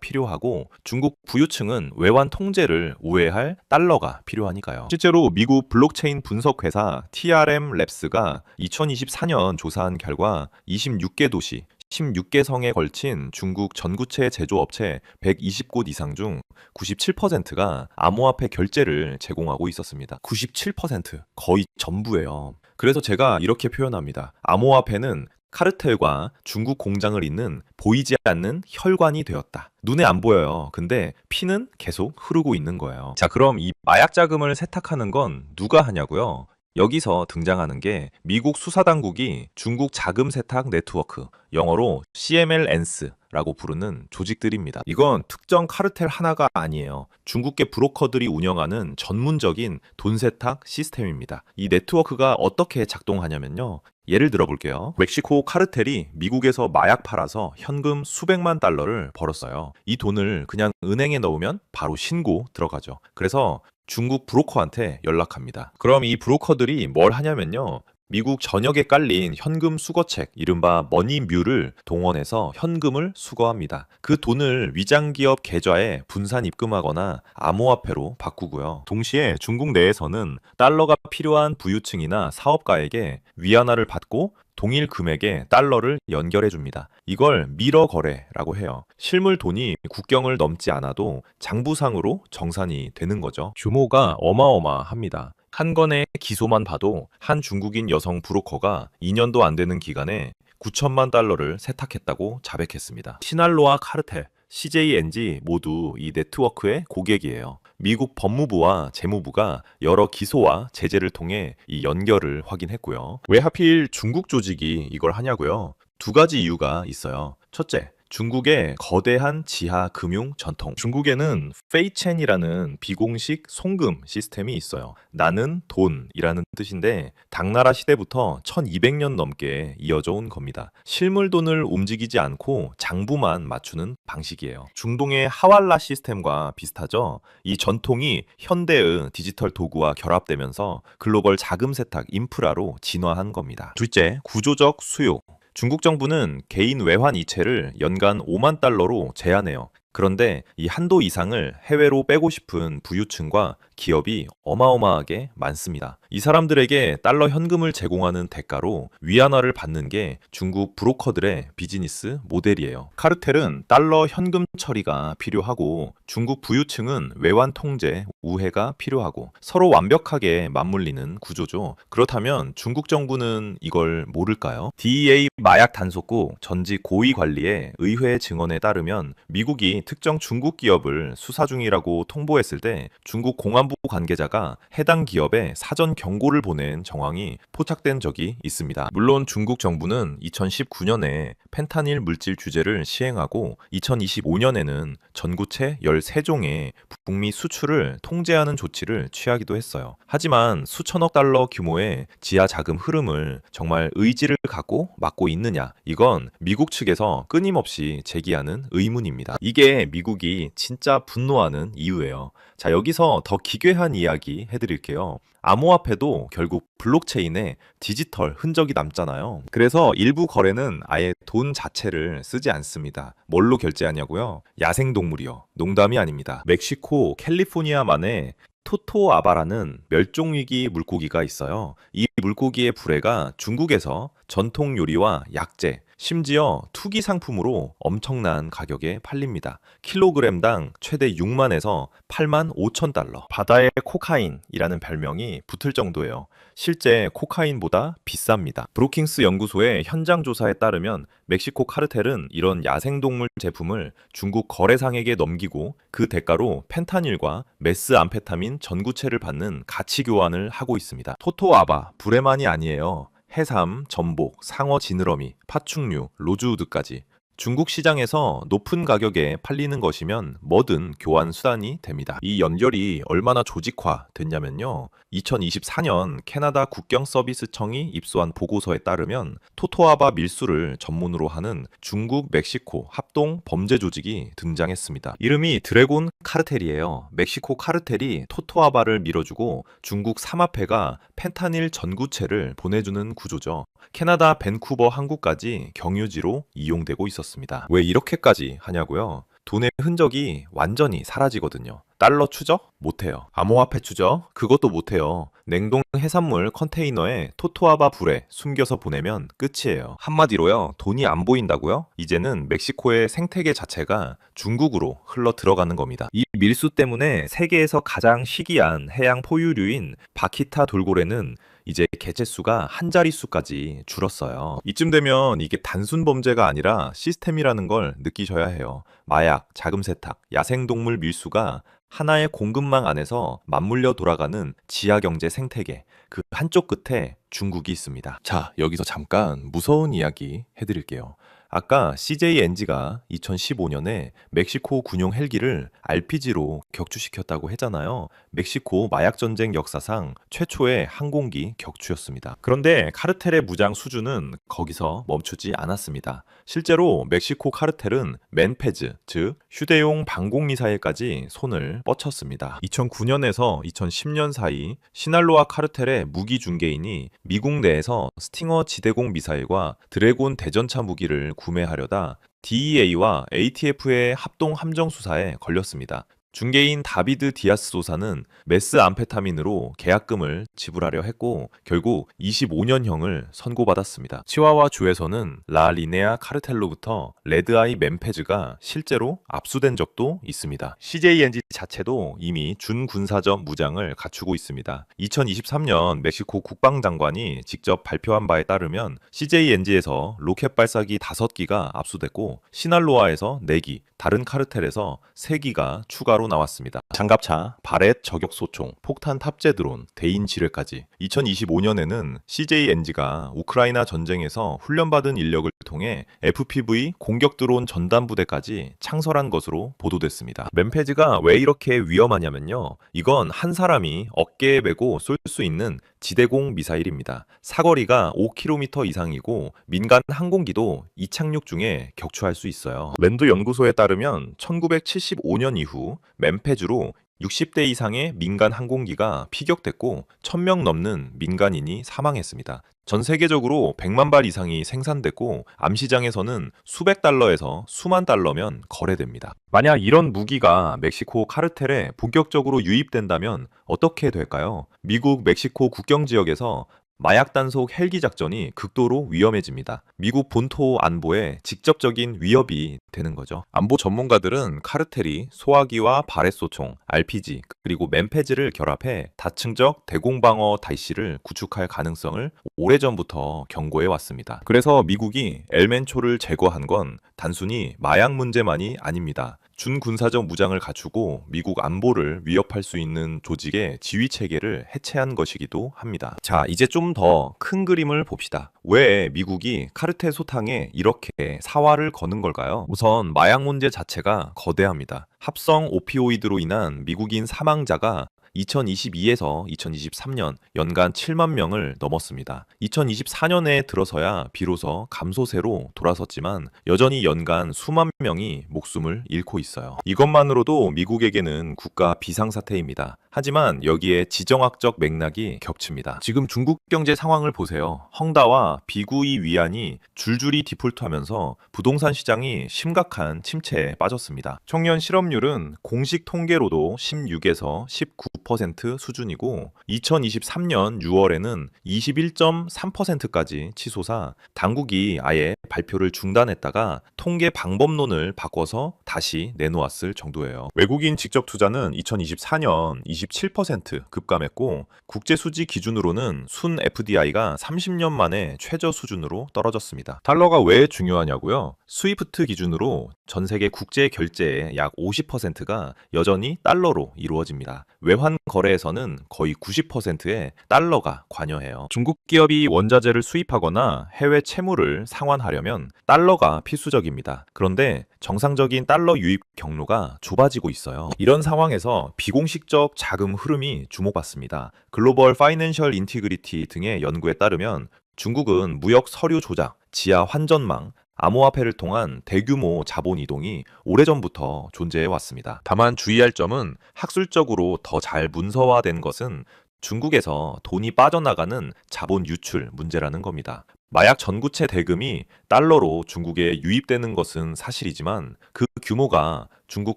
필요하고 중국 부유층은 외환 통제를 우회할 달러가 필요하니까요. 실제로 미국 블록체인 분석 회사 TRM 랩스가 2024년 조사한 결과 26개 도시 16개 성에 걸친 중국 전구체 제조업체 120곳 이상 중 97%가 암호화폐 결제를 제공하고 있었습니다. 97%, 거의 전부예요. 그래서 제가 이렇게 표현합니다. 암호화폐는 카르텔과 중국 공장을 잇는 보이지 않는 혈관이 되었다. 눈에 안 보여요. 근데 피는 계속 흐르고 있는 거예요. 자, 그럼 이 마약 자금을 세탁하는 건 누가 하냐고요? 여기서 등장하는 게 미국 수사당국이 중국 자금 세탁 네트워크, 영어로 CMLNS라고 부르는 조직들입니다. 이건 특정 카르텔 하나가 아니에요. 중국계 브로커들이 운영하는 전문적인 돈 세탁 시스템입니다. 이 네트워크가 어떻게 작동하냐면요. 예를 들어 볼게요. 멕시코 카르텔이 미국에서 마약 팔아서 현금 수백만 달러를 벌었어요. 이 돈을 그냥 은행에 넣으면 바로 신고 들어가죠. 그래서 중국 브로커한테 연락합니다. 그럼 이 브로커들이 뭘 하냐면요. 미국 전역에 깔린 현금 수거책, 이른바 머니뮤를 동원해서 현금을 수거합니다. 그 돈을 위장기업 계좌에 분산 입금하거나 암호화폐로 바꾸고요. 동시에 중국 내에서는 달러가 필요한 부유층이나 사업가에게 위안화를 받고 동일 금액의 달러를 연결해 줍니다. 이걸 미러 거래라고 해요. 실물 돈이 국경을 넘지 않아도 장부상으로 정산이 되는 거죠. 규모가 어마어마합니다. 한 건의 기소만 봐도 한 중국인 여성 브로커가 2년도 안 되는 기간에 9천만 달러를 세탁했다고 자백했습니다. 시날로아 카르텔, CJNG 모두 이 네트워크의 고객이에요. 미국 법무부와 재무부가 여러 기소와 제재를 통해 이 연결을 확인했고요. 왜 하필 중국 조직이 이걸 하냐고요? 두 가지 이유가 있어요. 첫째, 중국의 거대한 지하 금융 전통. 중국에는 페이첸이라는 비공식 송금 시스템이 있어요. 나는 돈이라는 뜻인데 당나라 시대부터 1200년 넘게 이어져 온 겁니다. 실물 돈을 움직이지 않고 장부만 맞추는 방식이에요. 중동의 하왈라 시스템과 비슷하죠. 이 전통이 현대의 디지털 도구와 결합되면서 글로벌 자금 세탁 인프라로 진화한 겁니다. 둘째, 구조적 수요. 중국 정부는 개인 외환 이체를 연간 5만 달러로 제한해요. 그런데 이 한도 이상을 해외로 빼고 싶은 부유층과 기업이 어마어마하게 많습니다. 이 사람들에게 달러 현금을 제공하는 대가로 위안화를 받는 게 중국 브로커들의 비즈니스 모델이에요. 카르텔은 달러 현금 처리가 필요하고 중국 부유층은 외환 통제, 우회가 필요하고 서로 완벽하게 맞물리는 구조죠. 그렇다면 중국 정부는 이걸 모를까요? DEA 마약 단속국 전직 고위 관리의 의회 증언에 따르면 미국이 특정 중국 기업을 수사 중이라고 통보했을 때 중국 공안부 관계자가 해당 기업에 사전 경고를 보낸 정황이 포착된 적이 있습니다. 물론 중국 정부는 2019년에 펜타닐 물질 규제를 시행하고 2025년에는 전구체 13종의 북미 수출을 통제하는 조치를 취하기도 했어요. 하지만 수천억 달러 규모의 지하 자금 흐름을 정말 의지를 갖고 막고 있느냐? 이건 미국 측에서 끊임없이 제기하는 의문입니다. 이게 미국이 진짜 분노하는 이유예요. 자, 여기서 더 기괴한 이야기 해드릴게요. 암호화폐도 결국 블록체인에 디지털 흔적이 남잖아요. 그래서 일부 거래는 아예 돈 자체를 쓰지 않습니다. 뭘로 결제하냐고요? 야생동물이요. 농담이 아닙니다. 멕시코 캘리포니아만의 토토아바라는 멸종위기 물고기가 있어요. 이 물고기의 불해가 중국에서 전통 요리와 약재, 심지어 투기 상품으로 엄청난 가격에 팔립니다. 킬로그램당 최대 6만에서 8만 5천 달러. 바다의 코카인이라는 별명이 붙을 정도예요. 실제 코카인보다 비쌉니다. 브루킹스 연구소의 현장 조사에 따르면 멕시코 카르텔은 이런 야생동물 제품을 중국 거래상에게 넘기고 그 대가로 펜타닐과 메스암페타민 전구체를 받는 가치 교환을 하고 있습니다. 토토아바, 불에만이 아니에요. 해삼, 전복, 상어 지느러미, 파충류, 로즈우드까지 중국 시장에서 높은 가격에 팔리는 것이면 뭐든 교환 수단이 됩니다. 이 연결이 얼마나 조직화 됐냐면요. 2024년 캐나다 국경서비스청이 입수한 보고서에 따르면 토토아바 밀수를 전문으로 하는 중국 멕시코 합동 범죄 조직이 등장했습니다. 이름이 드래곤 카르텔이에요. 멕시코 카르텔이 토토아바를 밀어주고 중국 삼합회가 펜타닐 전구체를 보내주는 구조죠. 캐나다 밴쿠버 항구까지 경유지로 이용되고 있었습니다. 왜 이렇게까지 하냐고요? 돈의 흔적이 완전히 사라지거든요. 달러 추적? 못해요. 암호화폐 추적? 그것도 못해요. 냉동 해산물 컨테이너에 토토아바 불에 숨겨서 보내면 끝이에요. 한마디로요, 돈이 안 보인다고요? 이제는 멕시코의 생태계 자체가 중국으로 흘러 들어가는 겁니다. 이 밀수 때문에 세계에서 가장 희귀한 해양 포유류인 바키타 돌고래는 이제 개체수가 한 자릿수까지 줄었어요. 이쯤 되면 이게 단순 범죄가 아니라 시스템이라는 걸 느끼셔야 해요. 마약, 자금 세탁, 야생동물 밀수가 하나의 공급망 안에서 맞물려 돌아가는 지하경제 생태계, 그 한쪽 끝에 중국이 있습니다. 자, 여기서 잠깐 무서운 이야기 해드릴게요. 아까 CJNG가 2015년에 멕시코 군용 헬기를 RPG로 격추시켰다고 했잖아요. 멕시코 마약전쟁 역사상 최초의 항공기 격추였습니다. 그런데 카르텔의 무장 수준은 거기서 멈추지 않았습니다. 실제로 멕시코 카르텔은 맨페즈, 즉 휴대용 방공미사일까지 손을 뻗쳤습니다. 2009년에서 2010년 사이 시날로아 카르텔의 무기 중개인이 미국 내에서 스팅어 지대공 미사일과 드래곤 대전차 무기를 구매하려다 DEA와 ATF의 합동 함정 수사에 걸렸습니다. 중개인 다비드 디아스 소사는 메스암페타민으로 계약금을 지불하려 했고 결국 25년형을 선고받았습니다. 치와와 주에서는 라 리네아 카르텔로부터 레드아이 맨페즈가 실제로 압수된 적도 있습니다. CJNG 자체도 이미 준군사적 무장을 갖추고 있습니다. 2023년 멕시코 국방장관이 직접 발표한 바에 따르면 CJNG에서 로켓 발사기 5기가 압수됐고 시날로아에서 4기, 다른 카르텔에서 3기가 추가로 나왔습니다. 장갑차, 바렛 저격소총, 폭탄 탑재 드론, 대인 지뢰까지. 2025년에는 CJNG가 우크라이나 전쟁에서 훈련받은 인력을 통해 FPV 공격 드론 전담 부대까지 창설한 것으로 보도됐습니다. 맨페즈가 왜 이렇게 위험하냐면요. 이건 한 사람이 어깨에 메고 쏠 수 있는 지대공 미사일입니다. 사거리가 5km 이상이고 민간 항공기도 이착륙 중에 격추할 수 있어요. 랜드 연구소에 따르면 1975년 이후 맨페즈로 60대 이상의 민간 항공기가 피격됐고 1000명 넘는 민간인이 사망했습니다. 전 세계적으로 100만 발 이상이 생산되고 암시장에서는 수백 달러에서 수만 달러면 거래됩니다. 만약 이런 무기가 멕시코 카르텔에 본격적으로 유입된다면 어떻게 될까요? 미국 멕시코 국경 지역에서 마약 단속 헬기 작전이 극도로 위험해집니다. 미국 본토 안보에 직접적인 위협이 되는 거죠. 안보 전문가들은 카르텔이 소화기와 바레쏘총, RPG, 그리고 맨페즈를 결합해 다층적 대공방어 달시를 구축할 가능성을 오래전부터 경고해 왔습니다. 그래서 미국이 엘멘초를 제거한 건 단순히 마약 문제만이 아닙니다. 준군사적 무장을 갖추고 미국 안보를 위협할 수 있는 조직의 지휘 체계를 해체한 것이기도 합니다. 자, 이제 좀 더 큰 그림을 봅시다. 왜 미국이 카르텔 소탕에 이렇게 사활을 거는 걸까요? 우선 마약 문제 자체가 거대합니다. 합성 오피오이드로 인한 미국인 사망자가 2022에서 2023년 연간 7만 명을 넘었습니다. 2024년에 들어서야 비로소 감소세로 돌아섰지만 여전히 연간 수만 명이 목숨을 잃고 있어요. 이것만으로도 미국에게는 국가 비상사태입니다. 하지만 여기에 지정학적 맥락이 겹칩니다. 지금 중국 경제 상황을 보세요. 헝다와 비구이 위안이 줄줄이 디폴트하면서 부동산 시장이 심각한 침체에 빠졌습니다. 청년 실업률은 공식 통계로도 16에서 19% 수준이고 2023년 6월에는 21.3%까지 치솟아 당국이 아예 발표를 중단했다가 통계 방법론을 바꿔서 다시 내놓았을 정도예요. 외국인 직접 투자는 2024년 27% 급감했고 국제 수지 기준으로는 순 FDI가 30년 만에 최저 수준으로 떨어졌습니다. 달러가 왜 중요하냐고요? 스위프트 기준으로 전 세계 국제 결제의 약 50%가 여전히 달러로 이루어집니다. 외환 거래에서는 거의 90%의 달러가 관여해요. 중국 기업이 원자재를 수입하거나 해외 채무를 상환하려면 달러가 필수적입니다. 그런데 정상적인 달러 유입 경로가 좁아지고 있어요. 이런 상황에서 비공식적 자금 흐름이 주목받습니다. 글로벌 파이낸셜 인티그리티 등의 연구에 따르면 중국은 무역 서류 조작, 지하 환전망, 암호화폐를 통한 대규모 자본 이동이 오래전부터 존재해 왔습니다. 다만 주의할 점은 학술적으로 더 잘 문서화된 것은 중국에서 돈이 빠져나가는 자본 유출 문제라는 겁니다. 마약 전구체 대금이 달러로 중국에 유입되는 것은 사실이지만 그 규모가 중국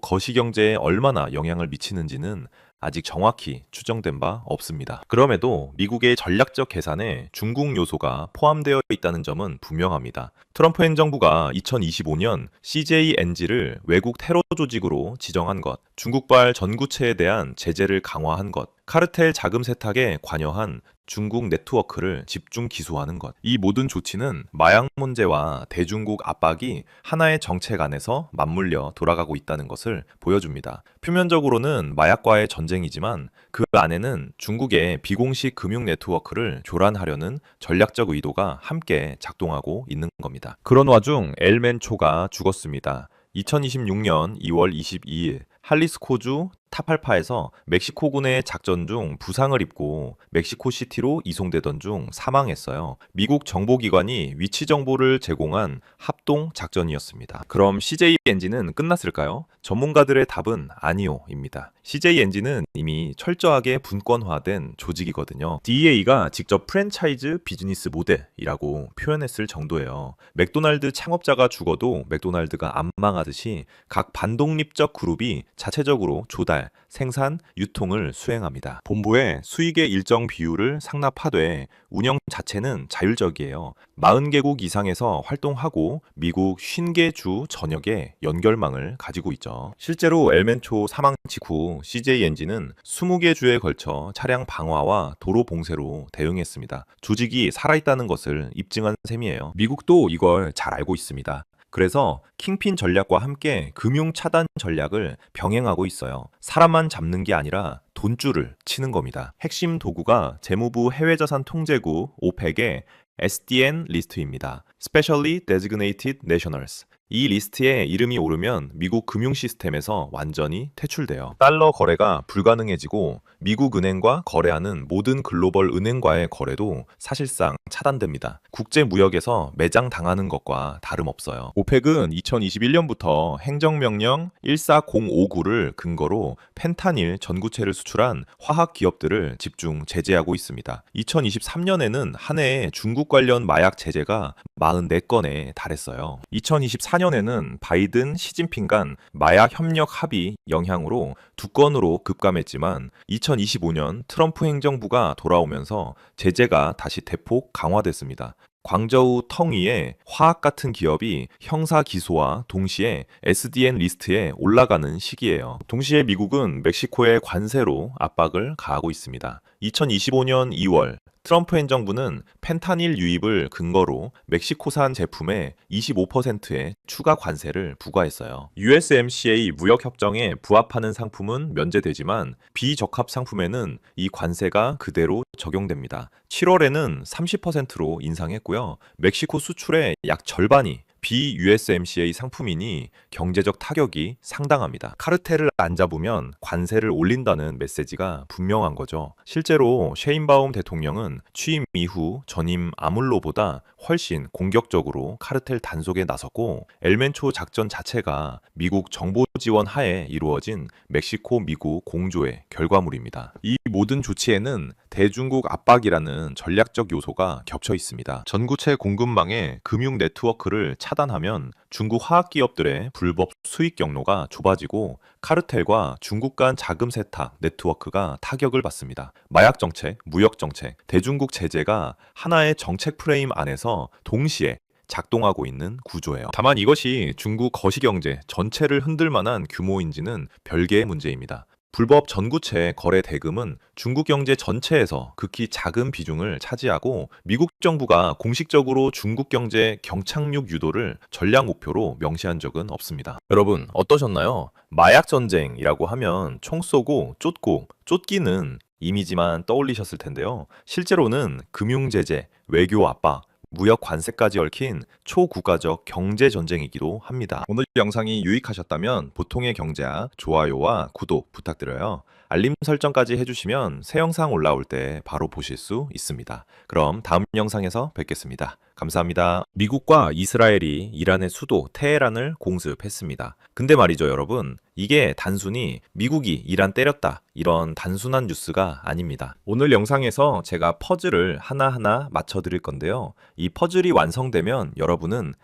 거시경제에 얼마나 영향을 미치는지는 아직 정확히 추정된 바 없습니다. 그럼에도 미국의 전략적 계산에 중국 요소가 포함되어 있다는 점은 분명합니다. 트럼프 행정부가 2025년 CJNG를 외국 테러 조직으로 지정한 것, 중국발 전구체에 대한 제재를 강화한 것, 카르텔 자금 세탁에 관여한 중국 네트워크를 집중 기소하는 것. 이 모든 조치는 마약 문제와 대중국 압박이 하나의 정책 안에서 맞물려 돌아가고 있다는 것을 보여줍니다. 표면적으로는 마약과의 전쟁이지만 그 안에는 중국의 비공식 금융 네트워크를 교란하려는 전략적 의도가 함께 작동하고 있는 겁니다. 그런 와중 엘멘초가 죽었습니다. 2026년 2월 22일 할리스코주 타팔파에서 멕시코군의 작전 중 부상을 입고 멕시코시티로 이송되던 중 사망했어요. 미국 정보기관이 위치 정보를 제공한 합동 작전이었습니다. 그럼 CJNG는 끝났을까요? 전문가들의 답은 아니요입니다. CJNG는 이미 철저하게 분권화된 조직이거든요. DEA가 직접 프랜차이즈 비즈니스 모델이라고 표현했을 정도예요. 맥도날드 창업자가 죽어도 맥도날드가 안 망하듯이 각 반독립적 그룹이 자체적으로 조달, 생산, 유통을 수행합니다. 본부에 수익의 일정 비율을 상납하되 운영 자체는 자율적이에요. 40개국 이상에서 활동하고 미국 50개 주 전역에 연결망을 가지고 있죠. 실제로 엘멘초 사망 직후 CJNG는 20개 주에 걸쳐 차량 방화와 도로 봉쇄로 대응했습니다. 조직이 살아있다는 것을 입증한 셈이에요. 미국도 이걸 잘 알고 있습니다. 그래서 킹핀 전략과 함께 금융 차단 전략을 병행하고 있어요. 사람만 잡는 게 아니라 돈줄을 치는 겁니다. 핵심 도구가 재무부 해외자산 통제국 오펙의 SDN 리스트입니다. Specially Designated Nationals. 이 리스트에 이름이 오르면 미국 금융 시스템에서 완전히 퇴출돼요. 달러 거래가 불가능해지고 미국 은행과 거래하는 모든 글로벌 은행과의 거래도 사실상 차단됩니다. 국제 무역에서 매장당하는 것과 다름없어요. 오펙은 2021년부터 행정명령 14059를 근거로 펜타닐 전구체를 수출한 화학 기업들을 집중 제재하고 있습니다. 2023년에는 한 해에 중국 관련 마약 제재가 44건에 달했어요. 2024년에는 바이든, 시진핑 간 마약 협력 합의 영향으로 2건으로 급감했지만 2025년 트럼프 행정부가 돌아오면서 제재가 다시 대폭 강화됐습니다. 광저우 텅이의 화학 같은 기업이 형사 기소와 동시에 SDN 리스트에 올라가는 시기예요. 동시에 미국은 멕시코의 관세로 압박을 가하고 있습니다. 2025년 2월 트럼프 행정부는 펜타닐 유입을 근거로 멕시코산 제품에 25%의 추가 관세를 부과했어요. USMCA 무역협정에 부합하는 상품은 면제되지만 비적합 상품에는 이 관세가 그대로 적용됩니다. 7월에는 30%로 인상했고요. 멕시코 수출의 약 절반이 비USMCA 상품이니 경제적 타격이 상당합니다. 카르텔을 안 잡으면 관세를 올린다는 메시지가 분명한 거죠. 실제로 셰인바움 대통령은 취임 이후 전임 아물로보다 훨씬 공격적으로 카르텔 단속에 나섰고 엘멘초 작전 자체가 미국 정보 지원 하에 이루어진 멕시코 미국 공조의 결과물입니다. 이 모든 조치에는 대중국 압박이라는 전략적 요소가 겹쳐 있습니다. 전구체 공급망의 금융 네트워크를 차단하면 중국 화학 기업들의 불법 수익 경로가 좁아지고 카르텔과 중국 간 자금 세탁 네트워크가 타격을 받습니다. 마약 정책, 무역 정책, 대중국 제재가 하나의 정책 프레임 안에서 동시에 작동하고 있는 구조예요. 다만 이것이 중국 거시경제 전체를 흔들 만한 규모인지는 별개의 문제입니다. 불법 전구체 거래 대금은 중국 경제 전체에서 극히 작은 비중을 차지하고 미국 정부가 공식적으로 중국 경제 경착륙 유도를 전략 목표로 명시한 적은 없습니다. 여러분 어떠셨나요? 마약 전쟁이라고 하면 총 쏘고 쫓고 쫓기는 이미지만 떠올리셨을 텐데요. 실제로는 금융 제재, 외교 압박, 무역 관세까지 얽힌 초국가적 경제 전쟁이기도 합니다. 오늘 영상이 유익하셨다면 보통의 경제학 좋아요와 구독 부탁드려요. 알림 설정까지 해주시면 새 영상 올라올 때 바로 보실 수 있습니다. 그럼 다음 영상에서 뵙겠습니다. 감사합니다. 미국과 이스라엘이 이란의 수도 테헤란을 공습했습니다. 근데 말이죠, 여러분. 이게 단순히 미국이 이란 때렸다, 이런 단순한 뉴스가 아닙니다. 오늘 영상에서 제가 퍼즐을 하나하나 맞춰드릴 건데요. 이 퍼즐이 완성되면 여러분은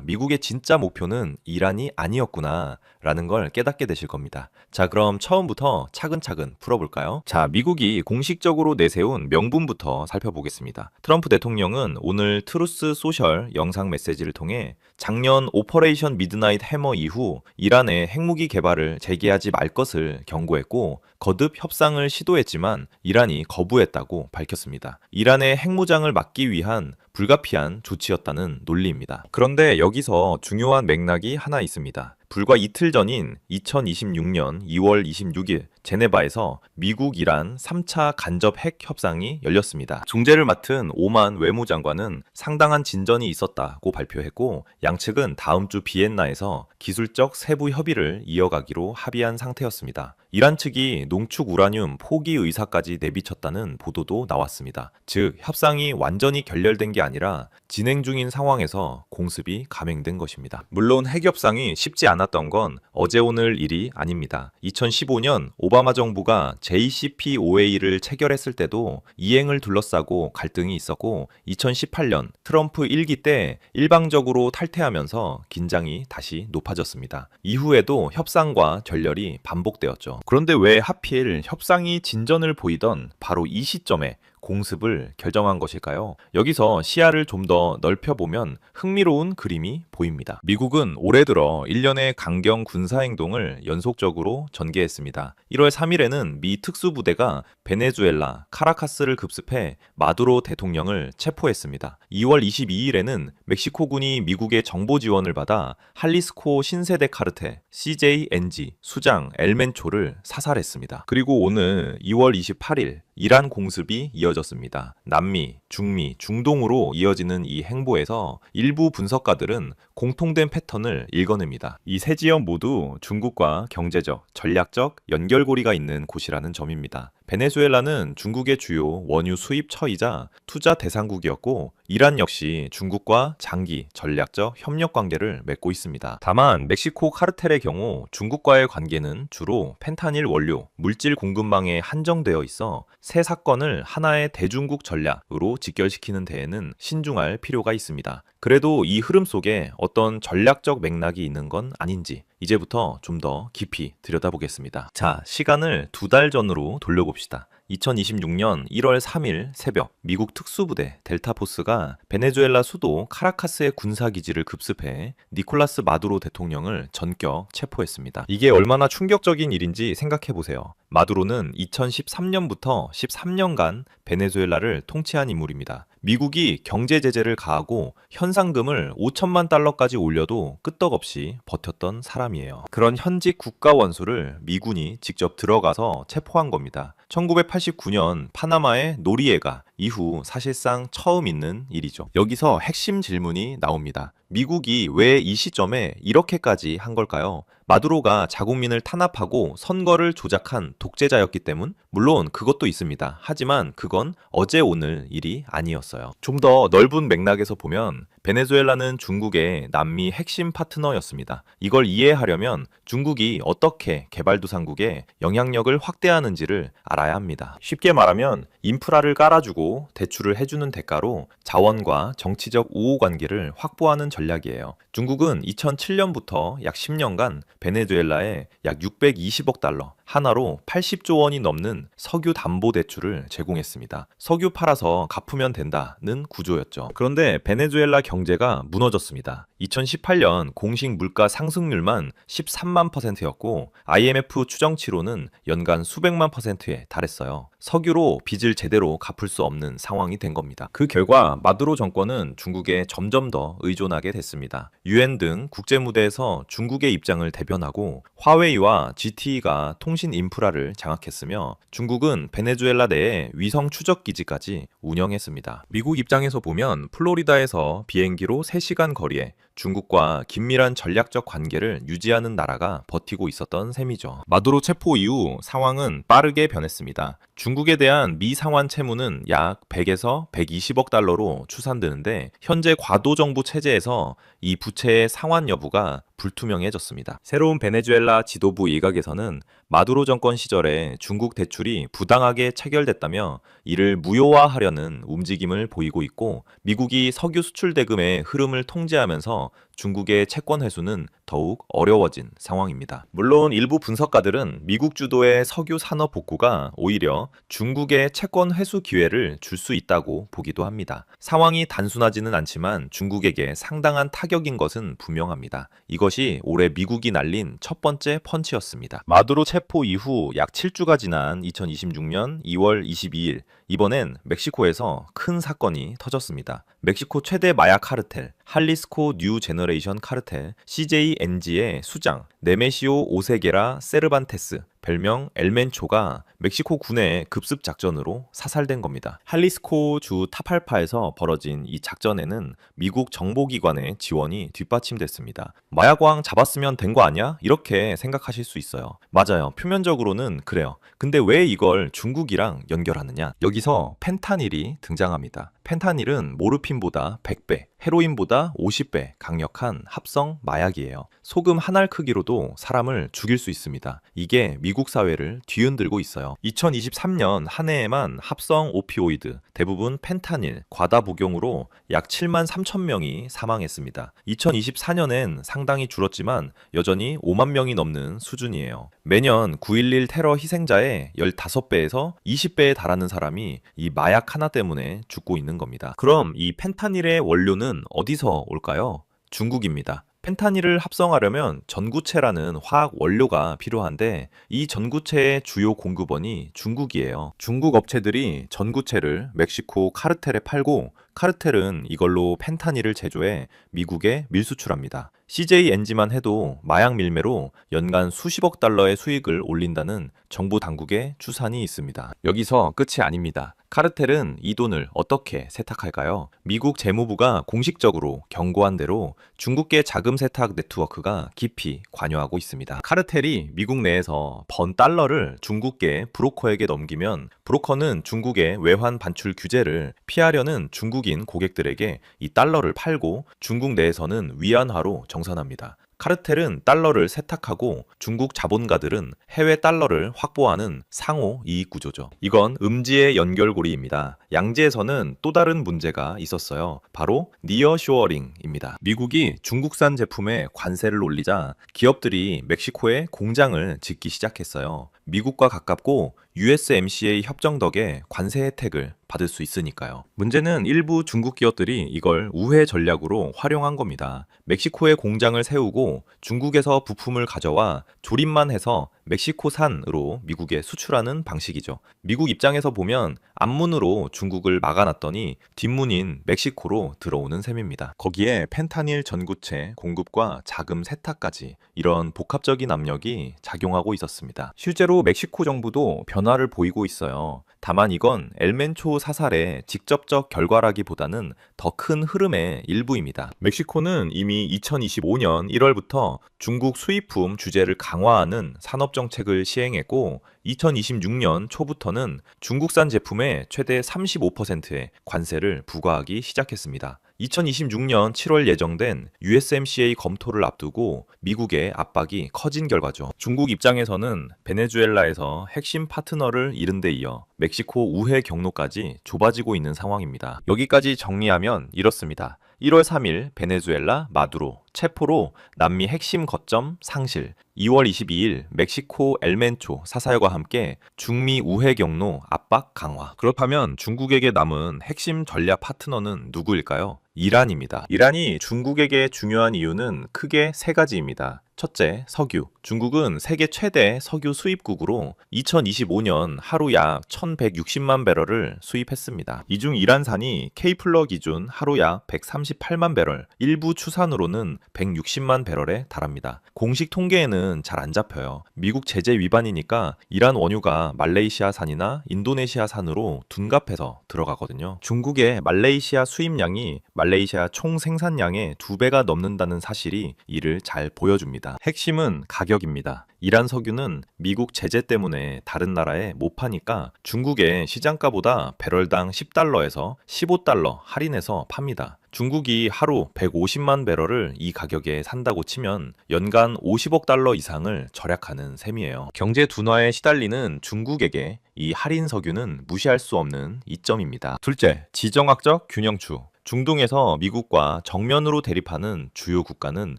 미국의 진짜 목표는 이란이 아니었구나 라는 걸 깨닫게 되실 겁니다. 자, 그럼 처음부터 차근차근 풀어볼까요? 자, 미국이 공식적으로 내세운 명분부터 살펴보겠습니다. 트럼프 대통령은 오늘 트루스 소셜 영상 메시지를 통해 작년 오퍼레이션 미드나잇 해머 이후 이란의 핵무기 개발을 재개하지 말 것을 경고했고 거듭 협상을 시도했지만 이란이 거부했다고 밝혔습니다. 이란의 핵무장을 막기 위한 불가피한 조치였다는 논리입니다. 그런데 여기서 중요한 맥락이 하나 있습니다. 불과 이틀 전인 2026년 2월 26일 제네바에서 미국 이란 3차 간접 핵 협상이 열렸습니다. 중재를 맡은 오만 외무장관은 상당한 진전이 있었다고 발표했고 양측은 다음 주 비엔나에서 기술적 세부 협의를 이어가기로 합의한 상태였습니다. 이란 측이 농축 우라늄 포기 의사까지 내비쳤다는 보도도 나왔습니다. 즉 협상이 완전히 결렬된 게 아니라 진행 중인 상황에서 공습이 감행된 것입니다. 물론 핵협상이 쉽지 않았던 건 어제 오늘 일이 아닙니다. 2015년 오바마 정부가 JCPOA를 체결했을 때도 이행을 둘러싸고 갈등이 있었고 2018년 트럼프 1기 때 일방적으로 탈퇴하면서 긴장이 다시 높아졌습니다. 이후에도 협상과 결렬이 반복되었죠. 그런데 왜 하필 협상이 진전을 보이던 바로 이 시점에 공습을 결정한 것일까요? 여기서 시야를 좀 더 넓혀보면 흥미로운 그림이 보입니다. 미국은 올해 들어 1년의 강경 군사행동을 연속적으로 전개했습니다. 1월 3일에는 미 특수부대가 베네수엘라 카라카스를 급습해 마두로 대통령을 체포했습니다. 2월 22일에는 멕시코군이 미국의 정보 지원을 받아 할리스코 신세대 카르텔 CJNG 수장 엘멘초를 사살했습니다. 그리고 오늘 2월 28일 이란 공습이 이어졌습니다. 남미, 중미, 중동으로 이어지는 이 행보에서 일부 분석가들은 공통된 패턴을 읽어냅니다. 이 세 지역 모두 중국과 경제적, 전략적 연결고리가 있는 곳이라는 점입니다. 베네수엘라는 중국의 주요 원유 수입 처이자 투자 대상국이었고, 이란 역시 중국과 장기 전략적 협력 관계를 맺고 있습니다. 다만 멕시코 카르텔의 경우 중국과의 관계는 주로 펜타닐 원료, 물질 공급망에 한정되어 있어 새 사건을 하나의 대중국 전략으로 직결시키는 데에는 신중할 필요가 있습니다. 그래도 이 흐름 속에 어떤 전략적 맥락이 있는 건 아닌지 이제부터 좀 더 깊이 들여다보겠습니다. 자, 시간을 2달 전으로 돌려봅시다. 2026년 1월 3일 새벽, 미국 특수부대 델타포스가 베네수엘라 수도 카라카스의 군사기지를 급습해 니콜라스 마두로 대통령을 전격 체포했습니다. 이게 얼마나 충격적인 일인지 생각해보세요. 마두로는 2013년부터 13년간 베네수엘라를 통치한 인물입니다. 미국이 경제 제재를 가하고 현상금을 5천만 달러까지 올려도 끄떡없이 버텼던 사람이에요. 그런 현직 국가 원수를 미군이 직접 들어가서 체포한 겁니다. 1989년 파나마의 노리에가 이후 사실상 처음 있는 일이죠. 여기서 핵심 질문이 나옵니다. 미국이 왜 이 시점에 이렇게까지 한 걸까요? 마두로가 자국민을 탄압하고 선거를 조작한 독재자였기 때문? 물론 그것도 있습니다. 하지만 그건 어제 오늘 일이 아니었어요. 좀 더 넓은 맥락에서 보면 베네수엘라는 중국의 남미 핵심 파트너였습니다. 이걸 이해하려면 중국이 어떻게 개발도상국에 영향력을 확대하는지를 알아야 합니다. 쉽게 말하면 인프라를 깔아주고 대출을 해주는 대가로 자원과 정치적 우호관계를 확보하는 전략이에요. 중국은 2007년부터 약 10년간 베네수엘라에 약 620억 달러, 하나로 80조 원이 넘는 석유 담보 대출을 제공했습니다. 석유 팔아서 갚으면 된다는 구조였죠. 그런데 베네수엘라 경제가 무너졌습니다. 2018년 공식 물가 상승률만 13만 %였고 IMF 추정치로는 연간 수백만 %에 달했어요. 석유로 빚을 제대로 갚을 수 없는 상황이 된 겁니다. 그 결과 마두로 정권은 중국에 점점 더 의존하게 됐습니다. UN 등 국제 무대에서 중국의 입장을 대변하고 화웨이와 GTE가 통신 인프라를 장악했으며 중국은 베네수엘라 내에 위성 추적 기지까지 운영했습니다. 미국 입장에서 보면 플로리다에서 비행기로 3시간 거리에 중국과 긴밀한 전략적 관계를 유지하는 나라가 버티고 있었던 셈이죠. 마두로 체포 이후 상황은 빠르게 변했습니다. 중국에 대한 미 상환 채무는 약 100에서 120억 달러로 추산되는데 현재 과도정부 체제에서 이 부채의 상환 여부가 불투명해졌습니다. 새로운 베네수엘라 지도부 일각에서는 마두로 정권 시절에 중국 대출이 부당하게 체결됐다며 이를 무효화하려는 움직임을 보이고 있고 미국이 석유 수출 대금의 흐름을 통제하면서 중국의 채권 회수는 더욱 어려워진 상황입니다. 물론 일부 분석가들은 미국 주도의 석유 산업 복구가 오히려 중국의 채권 회수 기회를 줄 수 있다고 보기도 합니다. 상황이 단순하지는 않지만 중국에게 상당한 타격인 것은 분명합니다. 이것이 올해 미국이 날린 첫 번째 펀치였습니다. 마두로 체포 이후 약 7주가 지난 2026년 2월 22일 이번엔 멕시코에서 큰 사건이 터졌습니다. 멕시코 최대 마약 카르텔 할리스코 뉴 제너레이션 카르텔 CJNG의 수장 네메시오 오세게라 세르반테스 별명 엘멘초가 멕시코 군의 급습 작전으로 사살된 겁니다. 할리스코 주 타팔파에서 벌어진 이 작전에는 미국 정보기관의 지원이 뒷받침됐습니다. 마약왕 잡았으면 된 거 아니야? 이렇게 생각하실 수 있어요. 맞아요. 표면적으로는 그래요. 근데 왜 이걸 중국이랑 연결하느냐? 여기서 펜타닐이 등장합니다. 펜타닐은 모르핀보다 100배, 헤로인보다 50배 강력한 합성 마약이에요. 소금 한 알 크기로도 사람을 죽일 수 있습니다. 이게 미국 사회를 뒤흔들고 있어요. 2023년 한 해에만 합성 오피오이드, 대부분 펜타닐, 과다 복용으로 약 7만 3천 명이 사망했습니다. 2024년엔 상당히 줄었지만 여전히 5만 명이 넘는 수준이에요. 매년 9.11 테러 희생자의 15배에서 20배에 달하는 사람이 이 마약 하나 때문에 죽고 있는 겁니다. 그럼 이 펜타닐의 원료는 어디서 올까요? 중국입니다. 펜타닐을 합성하려면 전구체라는 화학 원료가 필요한데 이 전구체의 주요 공급원이 중국이에요. 중국 업체들이 전구체를 멕시코 카르텔에 팔고 카르텔은 이걸로 펜타닐을 제조해 미국에 밀수출합니다. CJNG만 해도 마약 밀매로 연간 수십억 달러의 수익을 올린다는 정부 당국의 추산이 있습니다. 여기서 끝이 아닙니다. 카르텔은 이 돈을 어떻게 세탁할까요? 미국 재무부가 공식적으로 경고한 대로 중국계 자금 세탁 네트워크가 깊이 관여하고 있습니다. 카르텔이 미국 내에서 번 달러를 중국계 브로커에게 넘기면 브로커는 중국의 외환 반출 규제를 피하려는 중국인 고객들에게 이 달러를 팔고 중국 내에서는 위안화로 정산합니다. 카르텔은 달러를 세탁하고 중국 자본가들은 해외 달러를 확보하는 상호 이익 구조죠. 이건 음지의 연결고리입니다. 양지에서는 또 다른 문제가 있었어요. 바로 니어쇼어링입니다. 미국이 중국산 제품에 관세를 올리자 기업들이 멕시코에 공장을 짓기 시작했어요. 미국과 가깝고 USMCA 협정 덕에 관세 혜택을 받을 수 있으니까요. 문제는 일부 중국 기업들이 이걸 우회 전략으로 활용한 겁니다. 멕시코에 공장을 세우고 중국에서 부품을 가져와 조립만 해서 멕시코산으로 미국에 수출하는 방식이죠. 미국 입장에서 보면 앞문으로 중국을 막아놨더니 뒷문인 멕시코로 들어오는 셈입니다. 거기에 펜타닐 전구체 공급과 자금 세탁까지 이런 복합적인 압력이 작용하고 있었습니다. 실제로 멕시코 정부도 변화를 보이고 있어요. 다만 이건 엘멘초 사살의 직접적 결과라기보다는 더 큰 흐름의 일부입니다. 멕시코는 이미 2025년 1월부터 중국 수입품 규제를 강화하는 산업정책을 시행했고 2026년 초부터는 중국산 제품에 최대 35%의 관세를 부과하기 시작했습니다. 2026년 7월 예정된 USMCA 검토를 앞두고 미국의 압박이 커진 결과죠. 중국 입장에서는 베네수엘라에서 핵심 파트너를 잃은 데 이어 멕시코 우회 경로까지 좁아지고 있는 상황입니다. 여기까지 정리하면 이렇습니다. 1월 3일 베네수엘라 마두로 체포로 남미 핵심 거점 상실, 2월 22일 멕시코 엘멘초 사살과 함께 중미 우회 경로 압박 강화. 그렇다면 중국에게 남은 핵심 전략 파트너는 누구일까요? 이란입니다. 이란이 중국에게 중요한 이유는 크게 세 가지입니다. 첫째, 석유. 중국은 세계 최대 석유 수입국으로 2025년 하루 약 1160만 배럴을 수입했습니다. 이 중 이란산이 K플러 기준 하루 약 138만 배럴, 일부 추산으로는 160만 배럴에 달합니다. 공식 통계에는 잘 안 잡혀요. 미국 제재 위반이니까 이란 원유가 말레이시아산이나 인도네시아산으로 둔갑해서 들어가거든요. 중국의 말레이시아 수입량이 말레이시아 총 생산량의 2배가 넘는다는 사실이 이를 잘 보여줍니다. 핵심은 가격입니다. 이란 석유는 미국 제재 때문에 다른 나라에 못 파니까 중국의 시장가보다 배럴당 10달러에서 15달러 할인해서 팝니다. 중국이 하루 150만 배럴을 이 가격에 산다고 치면 연간 50억 달러 이상을 절약하는 셈이에요. 경제 둔화에 시달리는 중국에게 이 할인 석유는 무시할 수 없는 이점입니다. 둘째, 지정학적 균형추. 중동에서 미국과 정면으로 대립하는 주요 국가는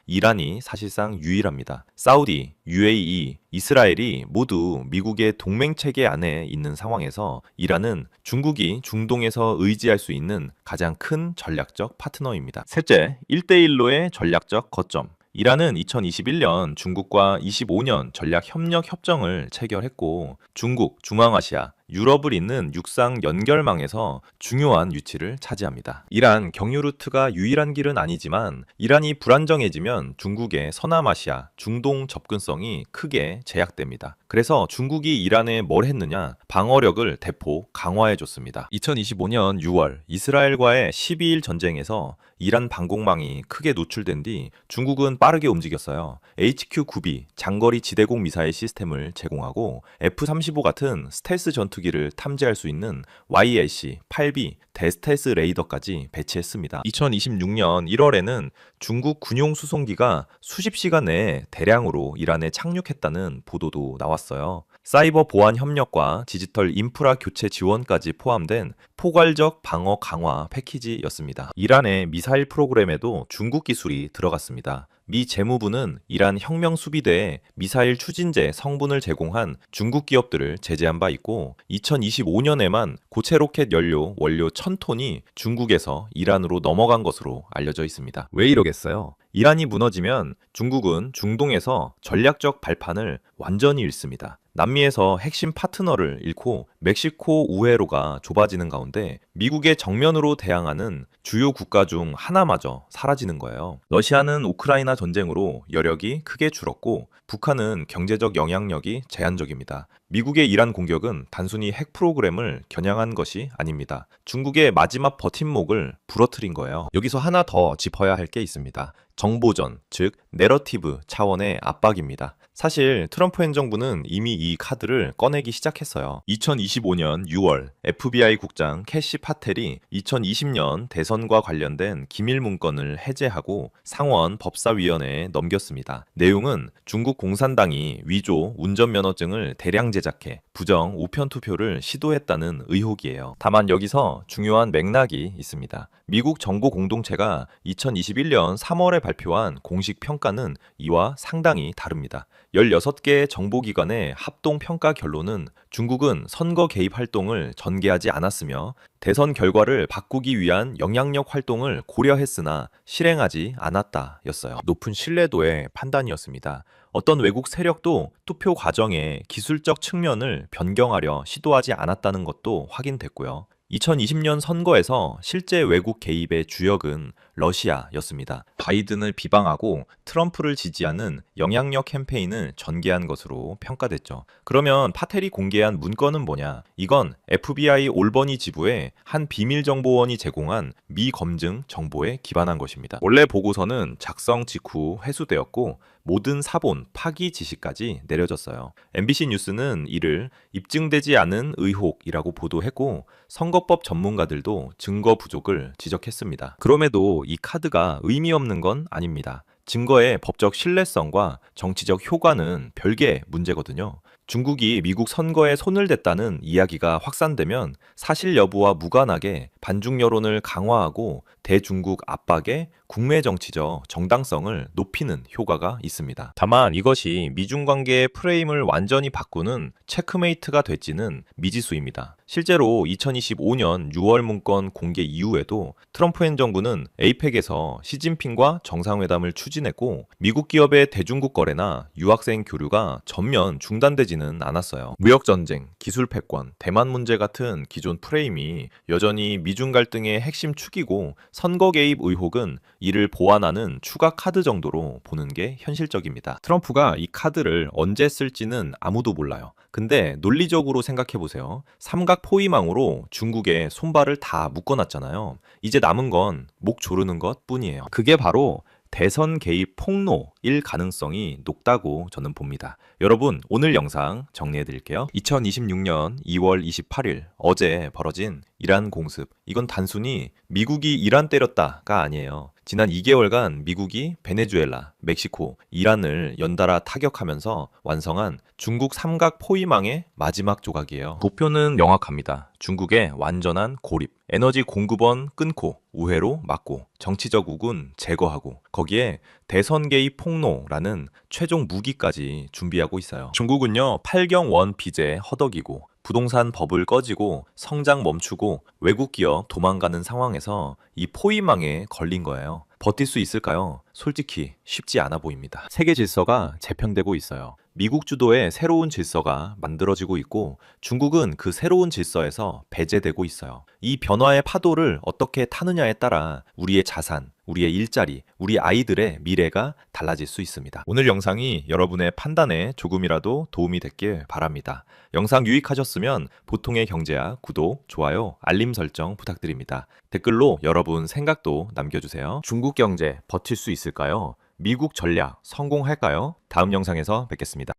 이란이 사실상 유일합니다. 사우디, UAE, 이스라엘이 모두 미국의 동맹체계 안에 있는 상황에서 이란은 중국이 중동에서 의지할 수 있는 가장 큰 전략적 파트너입니다. 셋째, 1대1로의 전략적 거점. 이란은 2021년 중국과 25년 전략협력 협정을 체결했고 중국, 중앙아시아, 유럽을 잇는 육상 연결망에서 중요한 위치를 차지합니다. 이란 경유 루트가 유일한 길은 아니지만 이란이 불안정해지면 중국의 서남아시아, 중동 접근성이 크게 제약됩니다. 그래서 중국이 이란에 뭘 했느냐? 방어력을 대폭 강화해줬습니다. 2025년 6월 이스라엘과의 12일 전쟁에서 이란 방공망이 크게 노출된 뒤 중국은 빠르게 움직였어요. HQ-9B 장거리 지대공 미사일 시스템을 제공하고 F-35 같은 스텔스 전투기를 탐지할 수 있는 YLC-8B 대스텔스 레이더까지 배치했습니다. 2026년 1월에는 중국 군용 수송기가 수십 시간 내에 대량으로 이란에 착륙했다는 보도도 나왔어요. 사이버 보안 협력과 디지털 인프라 교체 지원까지 포함된 포괄적 방어 강화 패키지였습니다. 이란의 미사일 프로그램에도 중국 기술이 들어갔습니다. 미 재무부는 이란 혁명수비대에 미사일 추진제 성분을 제공한 중국 기업들을 제재한 바 있고 2025년에만 고체 로켓 연료 원료 1000톤이 중국에서 이란으로 넘어간 것으로 알려져 있습니다. 왜 이러겠어요? 이란이 무너지면 중국은 중동에서 전략적 발판을 완전히 잃습니다. 남미에서 핵심 파트너를 잃고 멕시코 우회로가 좁아지는 가운데 미국의 정면으로 대항하는 주요 국가 중 하나마저 사라지는 거예요. 러시아는 우크라이나 전쟁으로 여력이 크게 줄었고 북한은 경제적 영향력이 제한적입니다. 미국의 이란 공격은 단순히 핵 프로그램을 겨냥한 것이 아닙니다. 중국의 마지막 버팀목을 부러뜨린 거예요. 여기서 하나 더 짚어야 할 게 있습니다. 정보전, 즉 내러티브 차원의 압박입니다. 사실 트럼프 행정부는 이미 이 카드를 꺼내기 시작했어요. 2025년 6월 FBI 국장 캐시 파텔이 2020년 대선과 관련된 기밀 문건을 해제하고 상원 법사위원회에 넘겼습니다. 내용은 중국 공산당이 위조 운전면허증을 대량 제작해 부정 우편 투표를 시도했다는 의혹이에요. 다만 여기서 중요한 맥락이 있습니다. 미국 정보 공동체가 2021년 3월에 발표한 공식 평가는 이와 상당히 다릅니다. 16개의 정보기관의 합동 평가 결론은 중국은 선거 개입 활동을 전개하지 않았으며 대선 결과를 바꾸기 위한 영향력 활동을 고려했으나 실행하지 않았다였어요. 높은 신뢰도의 판단이었습니다. 어떤 외국 세력도 투표 과정의 기술적 측면을 변경하려 시도하지 않았다는 것도 확인됐고요. 2020년 선거에서 실제 외국 개입의 주역은 러시아였습니다. 바이든을 비방하고 트럼프를 지지하는 영향력 캠페인을 전개한 것으로 평가됐죠. 그러면 파텔이 공개한 문건은 뭐냐? 이건 FBI 올버니 지부의 한 비밀정보원이 제공한 미검증 정보에 기반한 것입니다. 원래 보고서는 작성 직후 회수되었고 모든 사본, 파기 지시까지 내려졌어요. MBC 뉴스는 이를 입증되지 않은 의혹이라고 보도했고 선거법 전문가들도 증거 부족을 지적했습니다. 그럼에도 이 카드가 의미 없는 건 아닙니다. 증거의 법적 신뢰성과 정치적 효과는 별개의 문제거든요. 중국이 미국 선거에 손을 댔다는 이야기가 확산되면 사실 여부와 무관하게 반중 여론을 강화하고 대중국 압박에 국내 정치적 정당성을 높이는 효과가 있습니다. 다만 이것이 미중 관계의 프레임을 완전히 바꾸는 체크메이트가 될지는 미지수입니다. 실제로 2025년 6월 문건 공개 이후에도 트럼프 행정부는 에이펙에서 시진핑과 정상회담을 추진했고 미국 기업의 대중국 거래나 유학생 교류가 전면 중단되지는 않았어요. 무역전쟁, 기술 패권, 대만 문제 같은 기존 프레임이 여전히 미중 갈등의 핵심 축이고 선거 개입 의혹은 이를 보완하는 추가 카드 정도로 보는 게 현실적입니다. 트럼프가 이 카드를 언제 쓸지는 아무도 몰라요. 근데 논리적으로 생각해 보세요. 삼각 포위망으로 중국의 손발을 다 묶어놨잖아요. 이제 남은 건 목 조르는 것 뿐이에요. 그게 바로 대선 개입 폭로일 가능성이 높다고 저는 봅니다. 여러분, 오늘 영상 정리해 드릴게요. 2026년 2월 28일 어제 벌어진 이란 공습. 이건 단순히 미국이 이란 때렸다가 아니에요. 지난 2개월간 미국이 베네수엘라, 멕시코, 이란을 연달아 타격하면서 완성한 중국 삼각 포위망의 마지막 조각이에요. 목표는 명확합니다. 중국의 완전한 고립, 에너지 공급원 끊고 우회로 막고 정치적 우군 제거하고 거기에 대선 개입 폭로라는 최종 무기까지 준비하고 있어요. 중국은요 8경원 빚에 허덕이고 부동산 버블 꺼지고 성장 멈추고 외국 기업 도망가는 상황에서 이 포위망에 걸린 거예요. 버틸 수 있을까요? 솔직히 쉽지 않아 보입니다. 세계 질서가 재편되고 있어요. 미국 주도의 새로운 질서가 만들어지고 있고 중국은 그 새로운 질서에서 배제되고 있어요. 이 변화의 파도를 어떻게 타느냐에 따라 우리의 자산, 우리의 일자리, 우리 아이들의 미래가 달라질 수 있습니다. 오늘 영상이 여러분의 판단에 조금이라도 도움이 됐길 바랍니다. 영상 유익하셨으면 보통의 경제학 구독, 좋아요, 알림 설정 부탁드립니다. 댓글로 여러분 생각도 남겨주세요. 중국 경제 버틸 수 있을까요? 미국 전략 성공할까요? 다음 영상에서 뵙겠습니다.